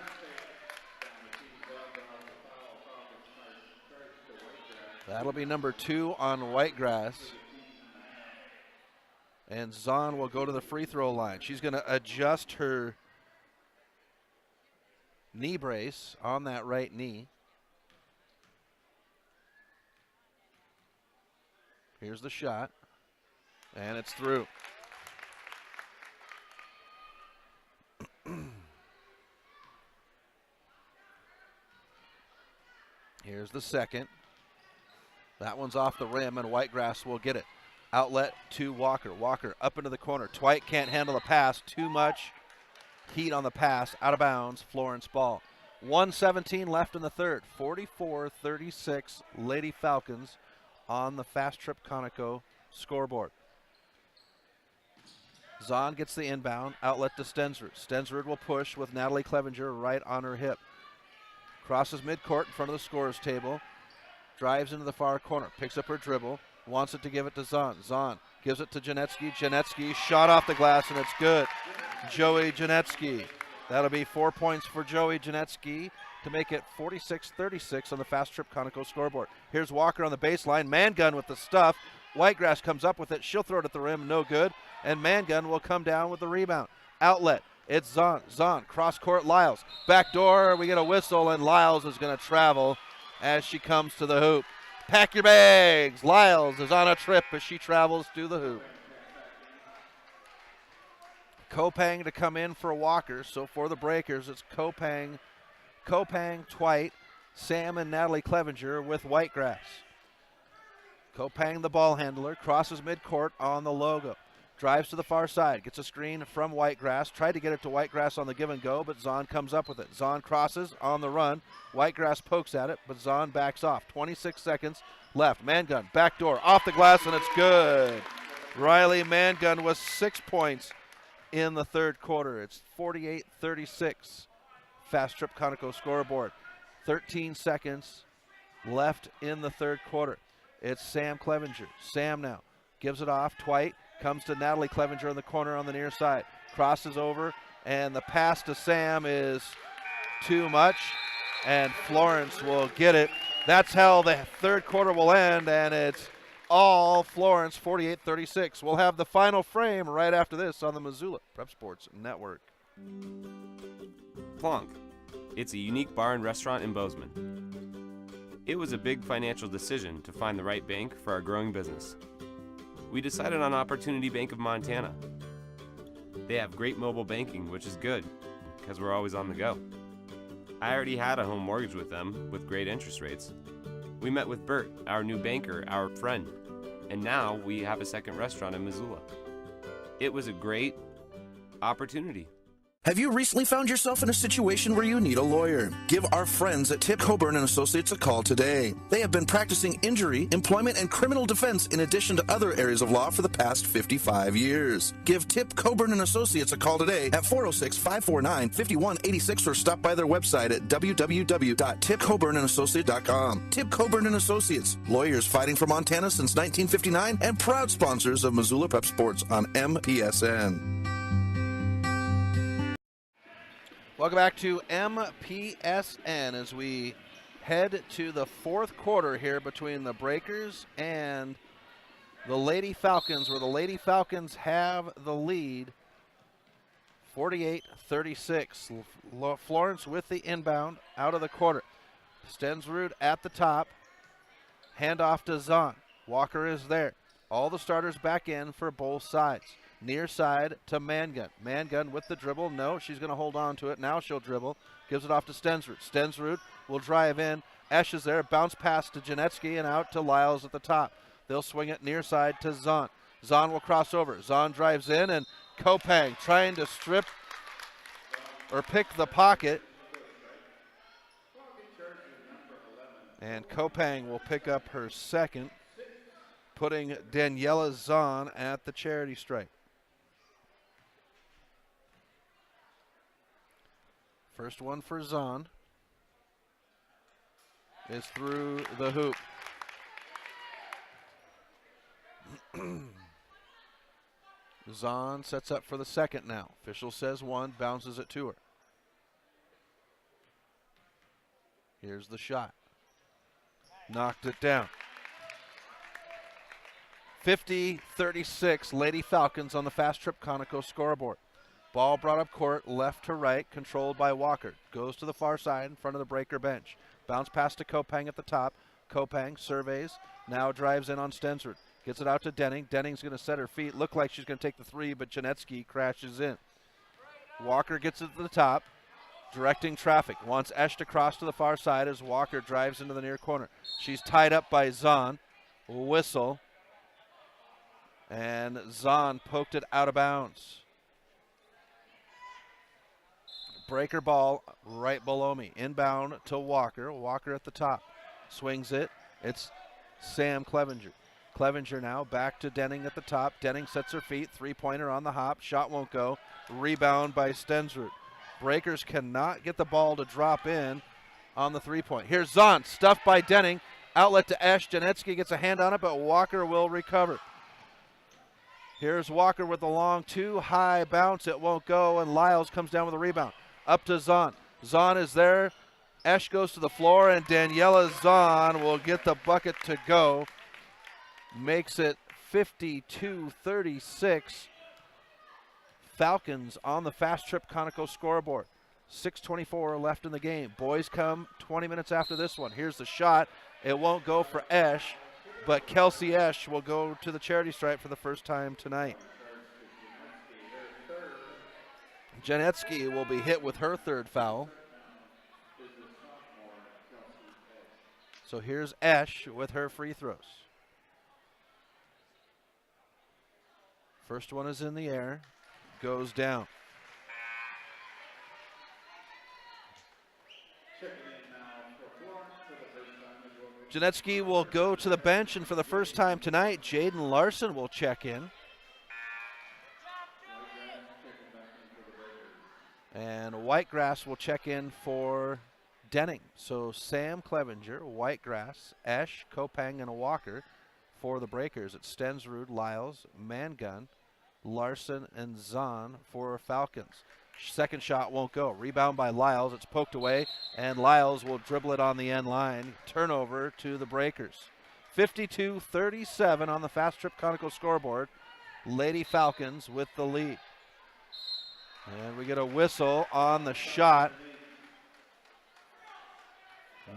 That'll be number 2 on Whitegrass. And Zahn will go to the free throw line. She's going to adjust her knee brace on that right knee. Here's the shot. And it's through. Here's the second. That one's off the rim, and Whitegrass will get it. Outlet to Walker. Walker up into the corner. Twite can't handle the pass. Too much heat on the pass. Out of bounds. Florence ball. 1:17 left in the third. 44-36 Lady Falcons on the Fast Trip Conoco scoreboard. Zahn gets the inbound. Outlet to Stensrud. Stensrud will push with Natalie Clevenger right on her hip. Crosses midcourt in front of the scorer's table. Drives into the far corner. Picks up her dribble. Wants it to give it to Zahn. Zahn gives it to Janetsky. Janetsky shot off the glass, and it's good. Joey Janetsky. That'll be 4 points for Joey Janetsky to make it 46-36 on the Fast Trip Conoco scoreboard. Here's Walker on the baseline. Mangun with the stuff. Whitegrass comes up with it. She'll throw it at the rim. No good. And Mangun will come down with the rebound. Outlet. It's Zahn. Zahn. Cross court. Lyles. Back door. We get a whistle, and Lyles is going to travel as she comes to the hoop. Pack your bags. Lyles is on a trip as she travels to the hoop. Kopang to come in for Walker. So for the Breakers, it's Kopang, Twite, Sam, and Natalie Clevenger with Whitegrass. Kopang, the ball handler, crosses midcourt on the logo. Drives to the far side, gets a screen from Whitegrass. Tried to get it to Whitegrass on the give and go, but Zahn comes up with it. Zahn crosses on the run. Whitegrass pokes at it, but Zahn backs off. 26 seconds left. Mangun, backdoor, off the glass, and it's good. Riley Mangun with 6 points in the third quarter. It's 48-36. Fast Trip Conoco scoreboard. 13 seconds left in the third quarter. It's Sam Clevenger. Sam now gives it off. Twite comes to Natalie Clevenger in the corner on the near side. Crosses over, and the pass to Sam is too much, and Florence will get it. That's how the third quarter will end, and it's all Florence, 48-36. We'll have the final frame right after this on the Missoula Prep Sports Network. Plonk. It's a unique bar and restaurant in Bozeman. It was a big financial decision to find the right bank for our growing business. We decided on Opportunity Bank of Montana. They have great mobile banking, which is good, because we're always on the go. I already had a home mortgage with them, with great interest rates. We met with Bert, our new banker, our friend. And now we have a second restaurant in Missoula. It was a great opportunity. Have you recently found yourself in a situation where you need a lawyer? Give our friends at Tip Coburn and Associates a call today. They have been practicing injury, employment, and criminal defense in addition to other areas of law for the past 55 years. Give Tip Coburn and Associates a call today at 406-549-5186 or stop by their website at www.tipcoburnandassociates.com. Tip Coburn and Associates, lawyers fighting for Montana since 1959 and proud sponsors of Missoula Prep Sports on MPSN. Welcome back to MPSN as we head to the fourth quarter here between the Breakers and the Lady Falcons, where the Lady Falcons have the lead 48-36. Florence with the inbound out of the quarter. Stensrud at the top. Handoff to Zahn. Walker is there. All the starters back in for both sides. Near side to Mangun. Mangun with the dribble. No, she's going to hold on to it. Now she'll dribble. Gives it off to Stensrud. Stensrud will drive in. Esch is there. Bounce pass to Janetsky and out to Lyles at the top. They'll swing it near side to Zahn. Zahn will cross over. Zahn drives in, and Kopang trying to strip or pick the pocket. And Kopang will pick up her second, putting Daniela Zahn at the charity stripe. First one for Zahn is through the hoop. Zahn sets up for the second now. Official says one, bounces it to her. Here's the shot. Knocked it down. 50-36, Lady Falcons on the Fast Trip Conoco scoreboard. Ball brought up court, left to right, controlled by Walker. Goes to the far side in front of the Breaker bench. Bounce pass to Kopang at the top. Kopang surveys, now drives in on Stensrud. Gets it out to Denning. Denning's going to set her feet. Look like she's going to take the three, but Janetsky crashes in. Walker gets it to the top, directing traffic. Wants Esch to cross to the far side as Walker drives into the near corner. She's tied up by Zahn. Whistle. And Zahn poked it out of bounds. Breaker ball right below me. Inbound to Walker. Walker at the top. Swings it. It's Sam Clevenger. Clevenger now back to Denning at the top. Denning sets her feet. Three-pointer on the hop. Shot won't go. Rebound by Stensrud. Breakers cannot get the ball to drop in on the three-point. Here's Zahn. Stuffed by Denning. Outlet to Esch. Janetsky gets a hand on it, but Walker will recover. Here's Walker with the long two-high bounce. It won't go, and Lyles comes down with a rebound. Up to Zahn. Zahn is there. Esch goes to the floor, and Daniela Zahn will get the bucket to go. Makes it 52-36. Falcons on the Fast Trip Conoco scoreboard. 6:24 left in the game. Boys come 20 minutes after this one. Here's the shot. It won't go for Esch, but Kelsey Esch will go to the charity stripe for the first time tonight. Janetsky will be hit with her third foul. So here's Esch with her free throws. First one is in the air, goes down. Janetsky will go to the bench, and for the first time tonight, Jaden Larson will check in. And Whitegrass will check in for Denning. So Sam Clevenger, Whitegrass, Esch, Kopang, and Walker for the Breakers. It's Stensrud, Lyles, Mangun, Larson, and Zahn for Falcons. Second shot won't go. Rebound by Lyles. It's poked away, and Lyles will dribble it on the end line. Turnover to the Breakers. 52-37 on the Fast Trip Conoco scoreboard. Lady Falcons with the lead. And we get a whistle on the shot.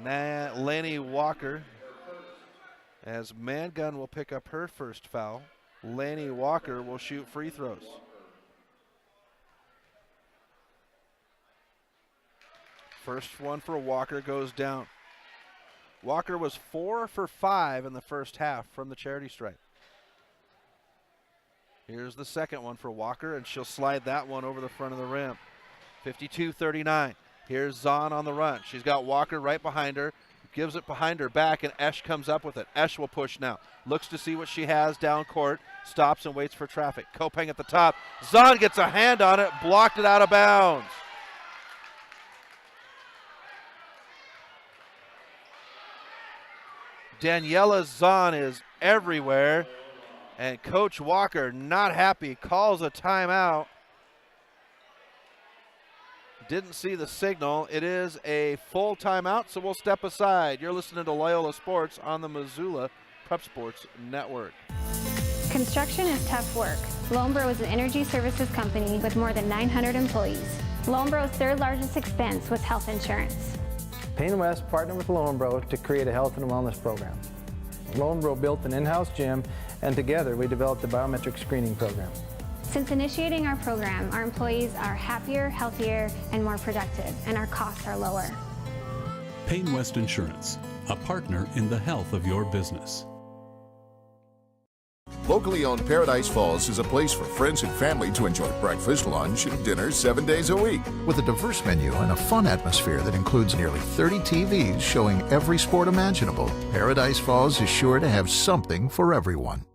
Laney Walker, as Mangun will pick up her first foul. Laney Walker will shoot free throws. First one for Walker goes down. Walker was 4 for 5 in the first half from the charity stripe. Here's the second one for Walker, and she'll slide that one over the front of the rim. 52-39. Here's Zahn on the run. She's got Walker right behind her. Gives it behind her back, and Esch comes up with it. Esch will push now. Looks to see what she has down court. Stops and waits for traffic. Kopeng at the top. Zahn gets a hand on it. Blocked it out of bounds. Daniela Zahn is everywhere. And Coach Walker, not happy, calls a timeout. Didn't see the signal. It is a full timeout, so we'll step aside. You're listening to Loyola Sports on the Missoula Prep Sports Network. Construction is tough work. Lonebro is an energy services company with more than 900 employees. Lonebro's third largest expense was health insurance. Payne West partnered with Lonebro to create a health and wellness program. Lonebro built an in-house gym, and together we developed a biometric screening program. Since initiating our program, our employees are happier, healthier, and more productive, and our costs are lower. Payne West Insurance, a partner in the health of your business. Locally owned Paradise Falls is a place for friends and family to enjoy breakfast, lunch, and dinner 7 days a week. With a diverse menu and a fun atmosphere that includes nearly 30 TVs showing every sport imaginable, Paradise Falls is sure to have something for everyone.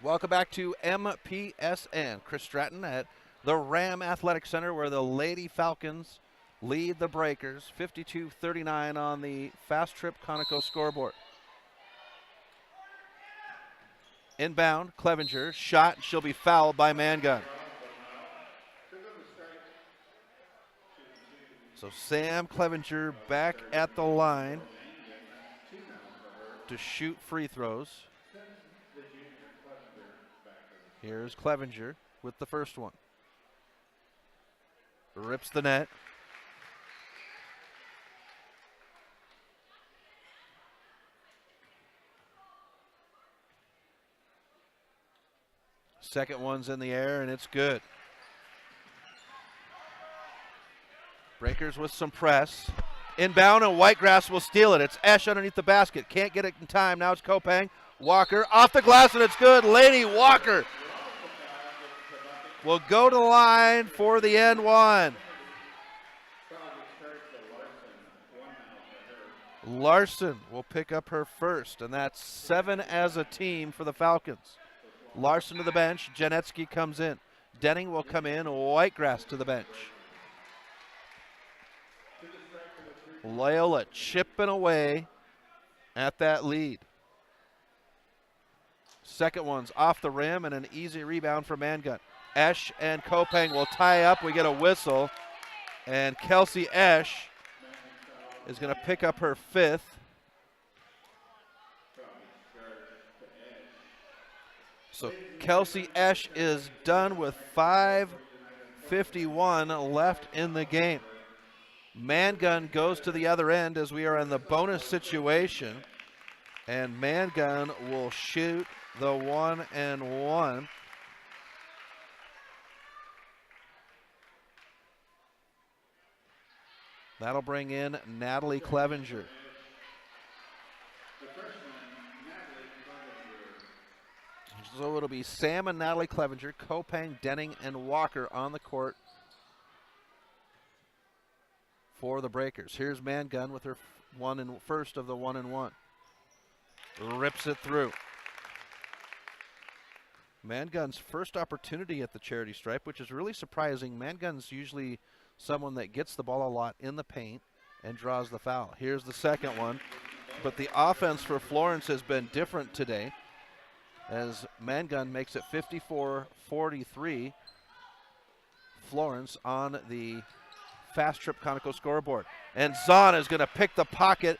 Welcome back to MPSN. Chris Stratton at the Ram Athletic Center, where the Lady Falcons lead the Breakers. 52-39 on the Fast Trip Conoco scoreboard. Inbound, Clevenger, shot, she'll be fouled by Mangun. So Sam Clevenger back at the line to shoot free throws. Here's Clevenger with the first one. Rips the net. Second one's in the air, and it's good. Breakers with some press. Inbound, and Whitegrass will steal it. It's Esch underneath the basket. Can't get it in time. Now it's Kopeng. Walker off the glass, and it's good. Lady Walker will go to the line for the end one. Larson will pick up her first, and that's 7 as a team for the Falcons. Larson to the bench. Janetsky comes in. Denning will come in. Whitegrass to the bench. Loyola chipping away at that lead. Second one's off the rim, and an easy rebound for Mangun. Esch and Kopeng will tie up. We get a whistle, and Kelsey Esch is going to pick up her fifth. So Kelsey Esch is done with 5:51 left in the game. Mangun goes to the other end as we are in the bonus situation, and Mangun will shoot the 1-and-1. That'll bring in Natalie Clevenger. So it'll be Sam and Natalie Clevenger, Kopeng, Denning, and Walker on the court for the Breakers. Here's Mangun with her first of the 1-and-1. Rips it through. Mangun's first opportunity at the charity stripe, which is really surprising. Mangun's usually someone that gets the ball a lot in the paint and draws the foul. Here's the second one. But the offense for Florence has been different today, as Mangun makes it 54-43. Florence on the Fast Trip Conoco scoreboard. And Zahn is going to pick the pocket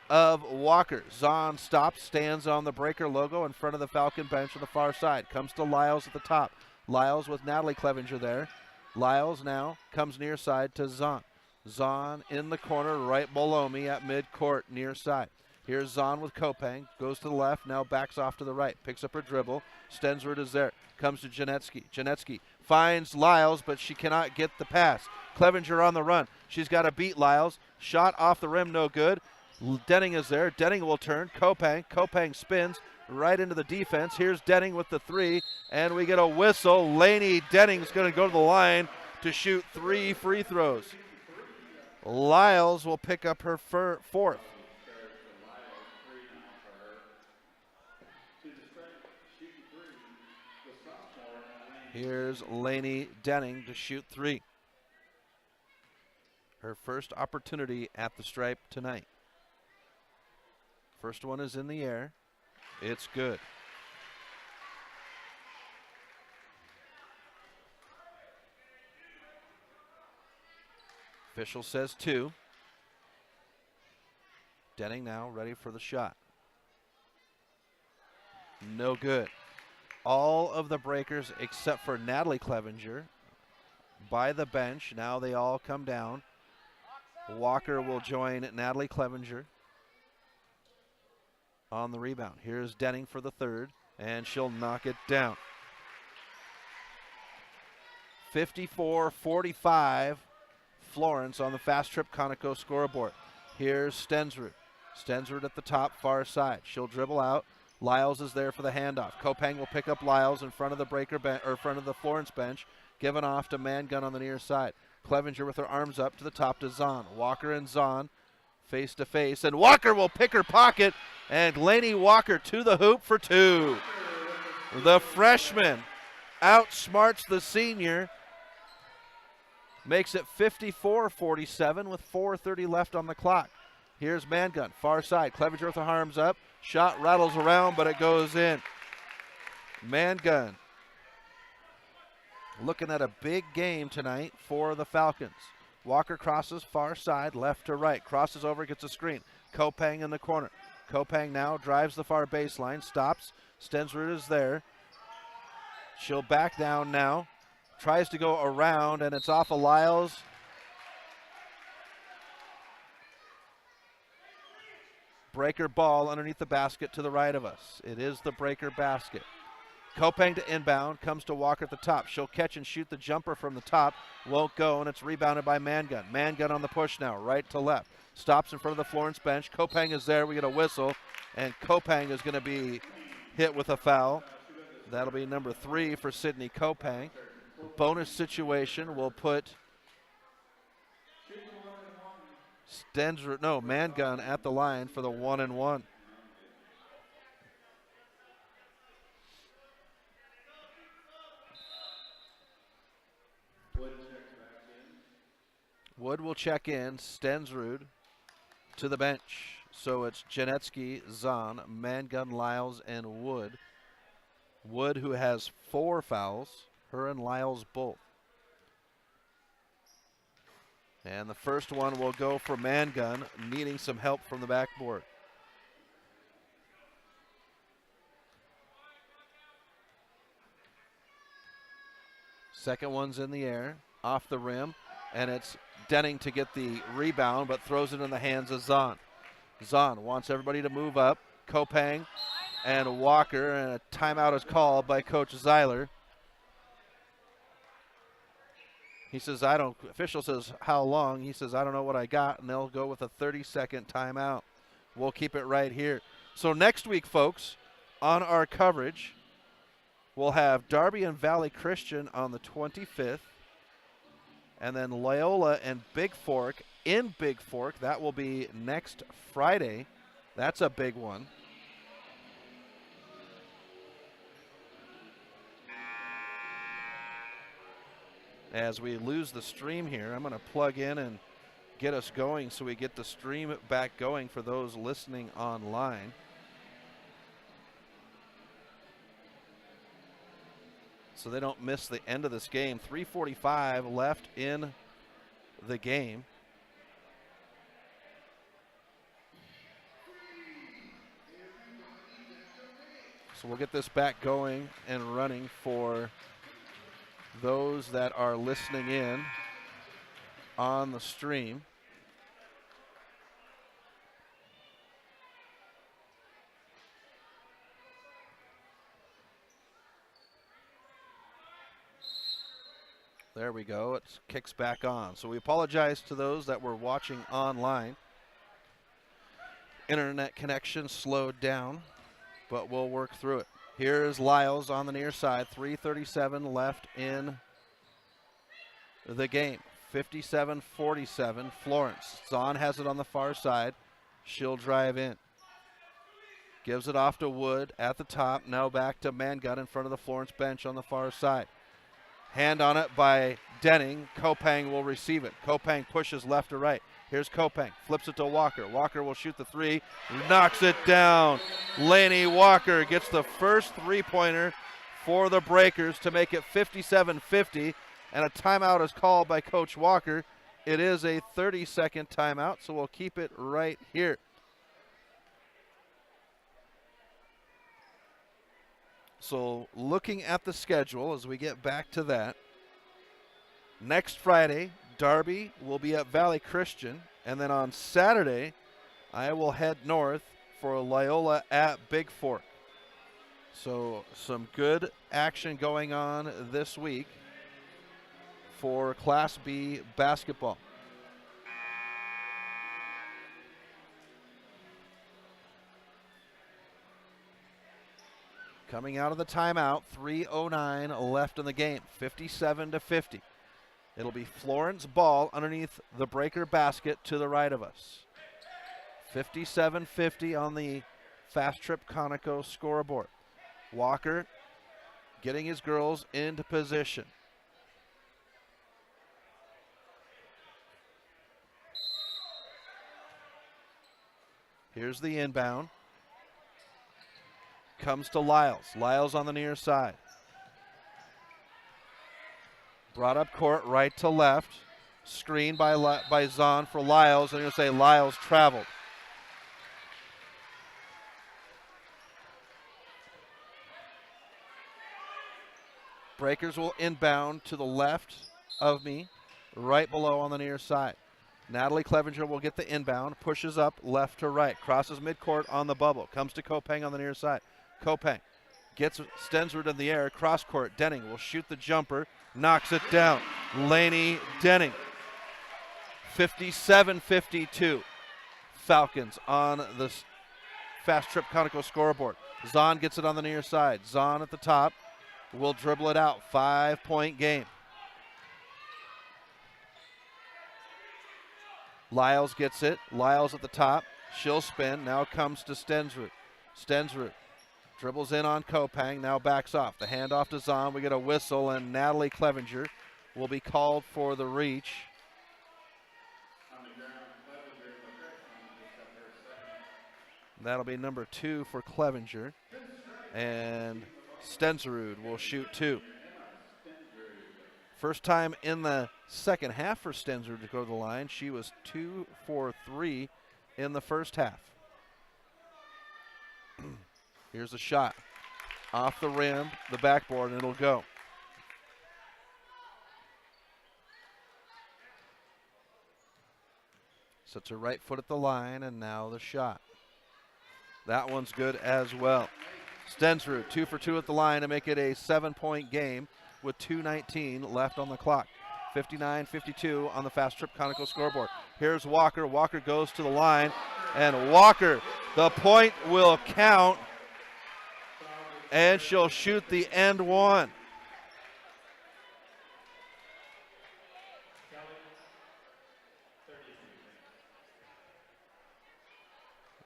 of Walker. Zahn stops, stands on the Breaker logo in front of the Falcon bench on the far side. Comes to Lyles at the top. Lyles with Natalie Clevenger there. Lyles now comes near side to Zahn. Zahn in the corner right below me at midcourt near side. Here's Zahn with Kopeng. Goes to the left, now backs off to the right. Picks up her dribble. Stensrud is there. Comes to Janetsky. Janetsky finds Lyles, but she cannot get the pass. Clevenger on the run. She's got to beat Lyles. Shot off the rim, no good. Denning is there. Denning will turn. Kopeng. Kopeng spins. right into the defense. Here's Denning with the three, and we get a whistle. Laney Denning's going to go to the line to shoot 3 free throws. Lyles will pick up her fourth. Here's Laney Denning to shoot 3. Her first opportunity at the stripe tonight. First one is in the air. It's good. Official says 2. Denning now ready for the shot. No good. All of the breakers except for Natalie Clevenger by the bench. Now they all come down. Walker will join Natalie Clevenger on the rebound. Here's Denning for the third, and she'll knock it down. 54-45, Florence on the Fast Trip Conoco scoreboard. Here's Stensrud. Stensrud at the top, far side. She'll dribble out. Lyles is there for the handoff. Kopang will pick up Lyles in front of the front of the Florence bench, given off to Mangun on the near side. Clevenger with her arms up to the top to Zahn. Walker and Zahn face to face, and Walker will pick her pocket, and Laney Walker to the hoop for 2. The freshman outsmarts the senior, makes it 54-47 with 4:30 left on the clock. Here's Mangun, far side. Clevenger with her arms up. Shot rattles around, but it goes in. Mangun looking at a big game tonight for the Falcons. Walker crosses far side, left to right. Crosses over, gets a screen. Kopang in the corner. Kopang now drives the far baseline, stops. Stensrud is there. She'll back down now. Tries to go around, and it's off of Lyles. Breaker ball underneath the basket to the right of us. It is the breaker basket. Kopang to inbound, comes to Walker at the top. She'll catch and shoot the jumper from the top. Won't go, and it's rebounded by Mangun. Mangun on the push now, right to left. Stops in front of the Florence bench. Kopang is there. We get a whistle, and Kopang is going to be hit with a foul. That'll be number 3 for Sydney Kopang. Bonus situation will put Mangun at the line for the 1-and-1. Wood will check in. Stensrud to the bench. So it's Janetsky, Zahn, Mangun, Lyles, and Wood. Wood, who has 4 fouls. Her and Lyles both. And the first one will go for Mangun, needing some help from the backboard. Second one's in the air, off the rim, and it's Denning to get the rebound, but throws it in the hands of Zahn. Zahn wants everybody to move up. Kopang and Walker, and a timeout is called by Coach Zeiler. He says, official says, how long? He says, I don't know what I got, and they'll go with a 30-second timeout. We'll keep it right here. So next week, folks, on our coverage, we'll have Darby and Valley Christian on the 25th, and then Loyola and Big Fork in Big Fork. That will be next Friday. That's a big one. As we lose the stream here, I'm going to plug in and get us going so we get the stream back going for those listening online. So they don't miss the end of this game. 3:45 left in the game. So we'll get this back going and running for those that are listening in on the stream. There we go. It kicks back on. So we apologize to those that were watching online. Internet connection slowed down. but we'll work through it. Here's Lyles on the near side. 3:37 left in the game. 57-47, Florence. Zahn has it on the far side. She'll drive in. Gives it off to Wood at the top. Now back to Mangun in front of the Florence bench on the far side. Hand on it by Denning. Kopang will receive it. Kopang pushes left to right. Here's Kopang. Flips it to Walker. Walker will shoot the three. Knocks it down. Laney Walker gets the first three-pointer for the Breakers to make it 57-50. And a timeout is called by Coach Walker. It is a 30-second timeout, so we'll keep it right here. So looking at the schedule as we get back to that, next Friday, Darby will be at Valley Christian, and then on Saturday, I will head north for Loyola at Big Fork. So some good action going on this week for Class B basketball. Coming out of the timeout, 3:09 left in the game, 57-50. It'll be Florence ball underneath the Breaker basket to the right of us. 57-50 on the Fast Trip Conoco scoreboard. Walker getting his girls into position. Here's the inbound. Comes to Lyles. Lyles on the near side. Brought up court right to left. Screened by Zahn for Lyles. I'm going to say Lyles traveled. Breakers will inbound to the left of me, right below on the near side. Natalie Clevenger will get the inbound, pushes up left to right, crosses midcourt on the bubble, comes to Kopang on the near side. Kopang gets Stensrud in the air, cross court. Denning will shoot the jumper, knocks it down. Laney Denning. 57-52. Falcons on the Fast Trip Conoco scoreboard. Zahn gets it on the near side. Zahn at the top will dribble it out. 5-point game. Lyles gets it. Lyles at the top. She'll spin. Now comes to Stensrud. Stensrud dribbles in on Kopang. Now backs off. The handoff to Zahn. We get a whistle, and Natalie Clevenger will be called for the reach. That'll be number 2 for Clevenger. And Stensrud will shoot 2. First time in the second half for Stensrud to go to the line. She was 2 for 3 in the first half. Here's a shot. Off the rim, the backboard, and it'll go. Sets her right foot at the line, and now the shot. That one's good as well. Stensrud, 2 for 2 at the line to make it a 7-point game with 2:19 left on the clock. 59-52 on the Fast Trip Conoco scoreboard. Here's Walker. Walker goes to the line, and Walker, the point will count, and she'll shoot the end one.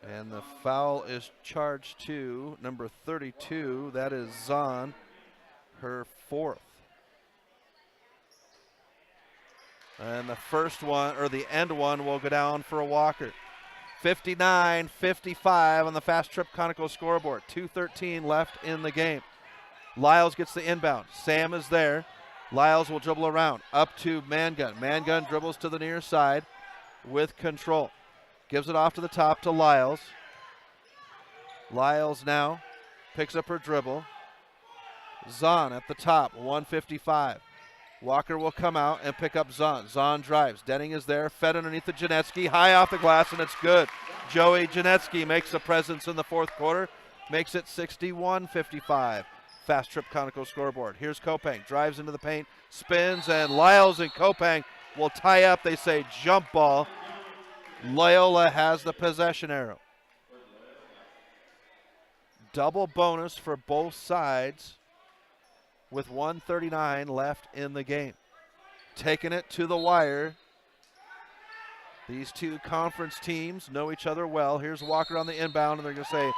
And the foul is charged to number 32. That is Zahn, her 4th. And the first one, or the end one, will go down for a Walker. 59-55 on the Fast Trip Conoco scoreboard. 2:13 left in the game. Lyles gets the inbound. Sam is there. Lyles will dribble around. Up to Mangun. Mangun dribbles to the near side with control. Gives it off to the top to Lyles. Lyles now picks up her dribble. Zahn at the top, 155. Walker will come out and pick up Zahn. Zahn drives. Denning is there, fed underneath the Janetsky, high off the glass, and it's good. Joey Janetsky makes a presence in the fourth quarter, makes it 61-55. Fast Trip Conoco scoreboard. Here's Kopang, drives into the paint, spins, and Lyles and Kopang will tie up. They say jump ball. Loyola has the possession arrow. double bonus for both sides with 1:39 left in the game. Taking it to the wire. These two conference teams know each other well. Here's Walker on the inbound, and they're going to say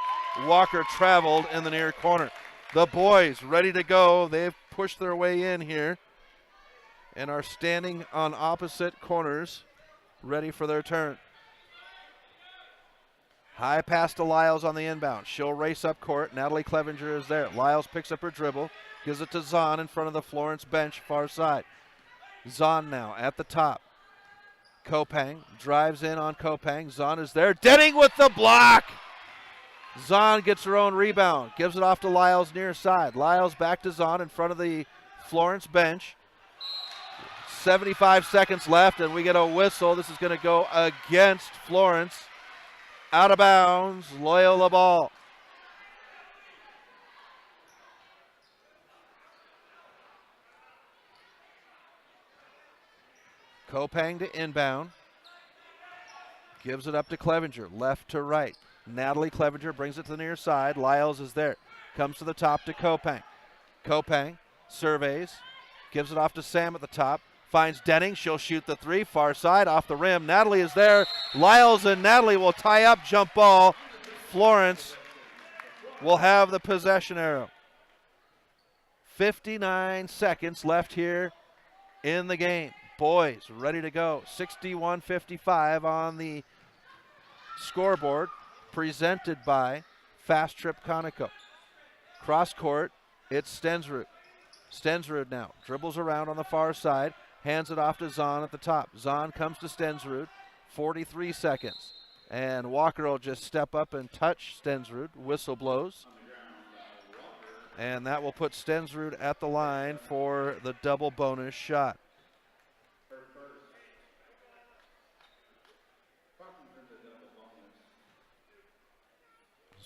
Walker traveled in the near corner. The boys ready to go. They've pushed their way in here and are standing on opposite corners, ready for their turn. High pass to Lyles on the inbound. She'll race up court. Natalie Clevenger is there. Lyles picks up her dribble, gives it to Zahn in front of the Florence bench, far side. Zahn now at the top. Kopang drives in on Kopang. Zahn is there. Denning with the block. Zahn gets her own rebound. Gives it off to Lyles near side. Lyles back to Zahn in front of the Florence bench. 75 seconds left, and we get a whistle. This is going to go against Florence. Out of bounds, Loyola ball. Kopang to inbound. Gives it up to Clevenger, left to right. Natalie Clevenger brings it to the near side. Lyles is there. Comes to the top to Kopang. Kopang surveys. Gives it off to Sam at the top. Finds Denning. She'll shoot the three. Far side off the rim. Natalie is there. Lyles and Natalie will tie up. Jump ball. Florence will have the possession arrow. 59 seconds left here in the game. Boys ready to go. 61-55 on the scoreboard. Presented by Fast Trip Conoco. Cross court, it's Stensrud. Stensrud now dribbles around on the far side, hands it off to Zahn at the top. Zahn comes to Stensrud, 43 seconds. And Walker will just step up and touch Stensrud. Whistle blows. And that will put Stensrud at the line for the double bonus shot.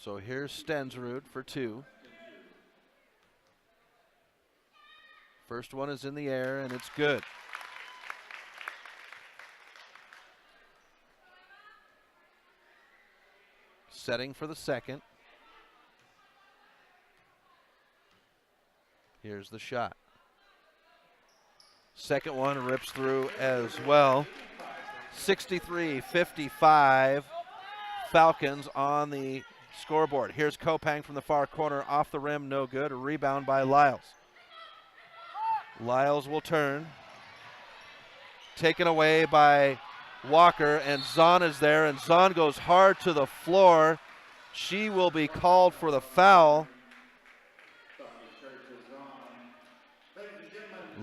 So here's Stensrud for two. First one is in the air, and it's good. Setting for the second. Here's the shot. Second one rips through as well. 63-55. Falcons on the scoreboard. Here's Kopang from the far corner, off the rim, no good. A rebound by Lyles. Lyles will turn. Taken away by Walker, and Zahn is there, and Zahn goes hard to the floor. She will be called for the foul.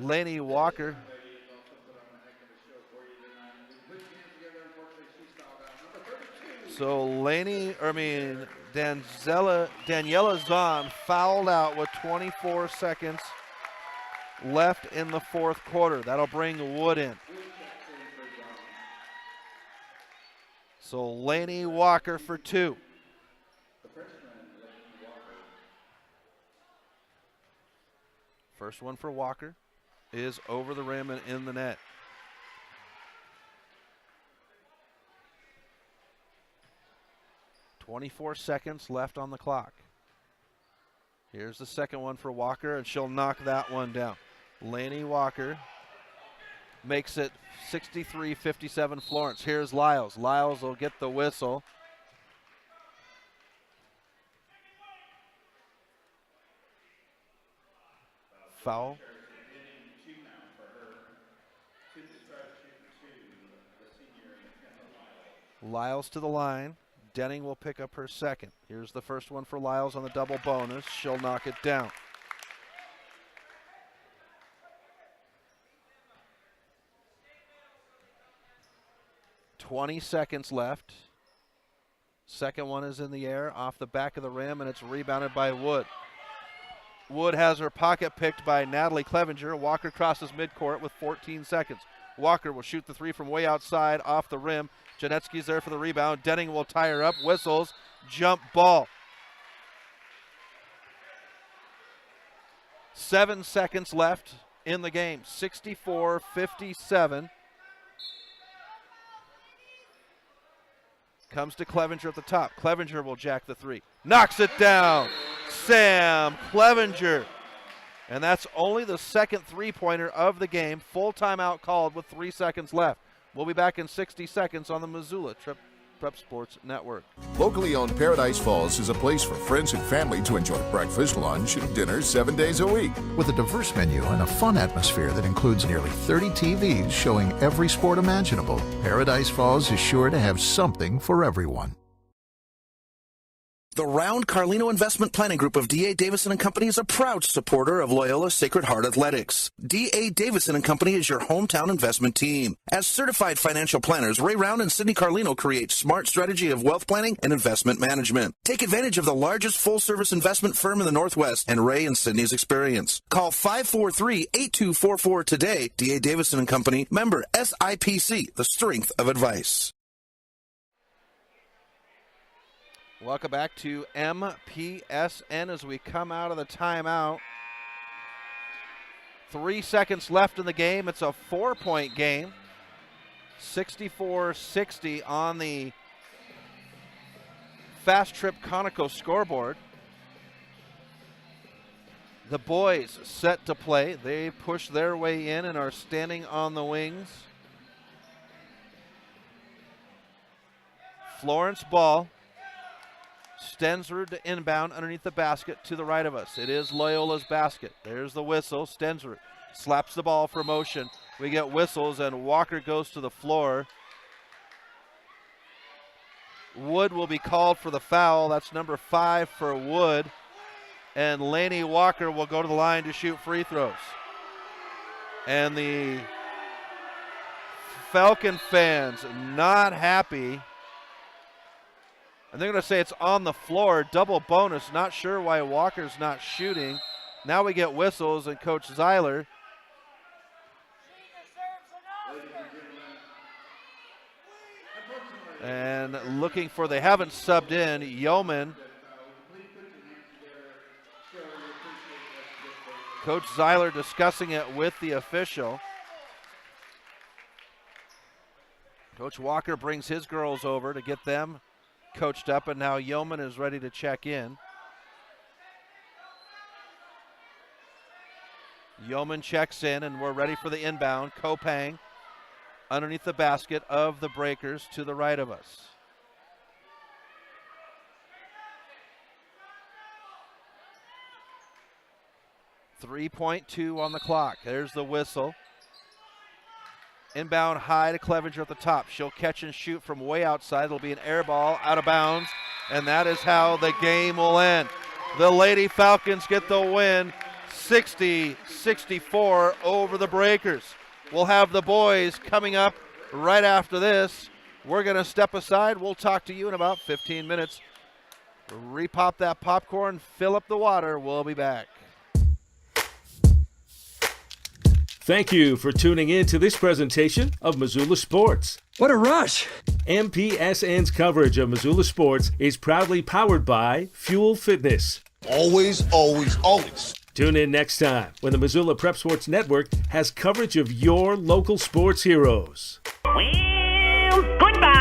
Laney Walker. So Daniela Zahn fouled out with 24 seconds left in the fourth quarter. That'll bring Wood in. So Laney Walker for two. First one for Walker is over the rim and in the net. .24 seconds left on the clock. Here's the second one for Walker, and she'll knock that one down. Laney Walker makes it 63-57 Florence. Here's Lyles. Lyles will get the whistle. Foul. Lyles to the line. Denning will pick up her second. Here's the first one for Lyles on the double bonus. She'll knock it down. .20 seconds left. Second one is in the air off the back of the rim, and it's rebounded by Wood. Wood has her pocket picked by Natalie Clevenger. Walker crosses midcourt with 14 seconds. Walker will shoot the three from way outside off the rim. Janetsky's there for the rebound. Denning will tie her up. Whistles. Jump ball. 7 seconds left in the game. 64-57. Comes to Clevenger at the top. Clevenger will jack the three. Knocks it down. Sam Clevenger. And that's only the second three-pointer of the game. Full timeout called with 3 seconds left. We'll be back in 60 seconds on the Missoula Prep Sports Network. Locally owned Paradise Falls is a place for friends and family to enjoy breakfast, lunch, and dinner 7 days a week. With a diverse menu and a fun atmosphere that includes nearly 30 TVs showing every sport imaginable, Paradise Falls is sure to have something for everyone. The Round Carlino Investment Planning Group of D.A. Davison & Company is a proud supporter of Loyola Sacred Heart Athletics. D.A. Davison & Company is your hometown investment team. As certified financial planners, Ray Round and Sidney Carlino create smart strategy of wealth planning and investment management. Take advantage of the largest full-service investment firm in the Northwest and Ray and Sidney's experience. Call 543-8244 today. D.A. Davison & Company, member SIPC, the strength of advice. Welcome back to MPSN as we come out of the timeout. 3 seconds left in the game. It's a 4-point game. 64-60 on the Fast Trip Conoco scoreboard. The boys set to play. They push their way in and are standing on the wings. Florence ball. Stensrud to inbound underneath the basket to the right of us. It is Loyola's basket. There's the whistle. Stensrud slaps the ball for motion. We get whistles and Walker goes to the floor. Wood will be called for the foul. That's number 5 for Wood. And Laney Walker will go to the line to shoot free throws. And the Falcon fans not happy. And they're going to say it's on the floor, double bonus. Not sure why Walker's not shooting. Now we get whistles and Coach Zeiler. And looking for, they haven't subbed in, Yeoman. Coach Zeiler discussing it with the official. Coach Walker brings his girls over to get them coached up, and now Yeoman is ready to check in. Yeoman checks in, and we're ready for the inbound. Kopang underneath the basket of the Breakers to the right of us. .2 on the clock. There's the whistle. Inbound high to Clevenger at the top. She'll catch and shoot from way outside. It'll be an air ball out of bounds, and that is how the game will end. The Lady Falcons get the win, 60-64 over the Breakers. We'll have the boys coming up right after this. We're going to step aside. We'll talk to you in about 15 minutes. Repop that popcorn, fill up the water. We'll be back. Thank you for tuning in to this presentation of Missoula Sports. What a rush! MPSN's coverage of Missoula Sports is proudly powered by Fuel Fitness. Always, always, always. Tune in next time when the Missoula Prep Sports Network has coverage of your local sports heroes. Well, goodbye.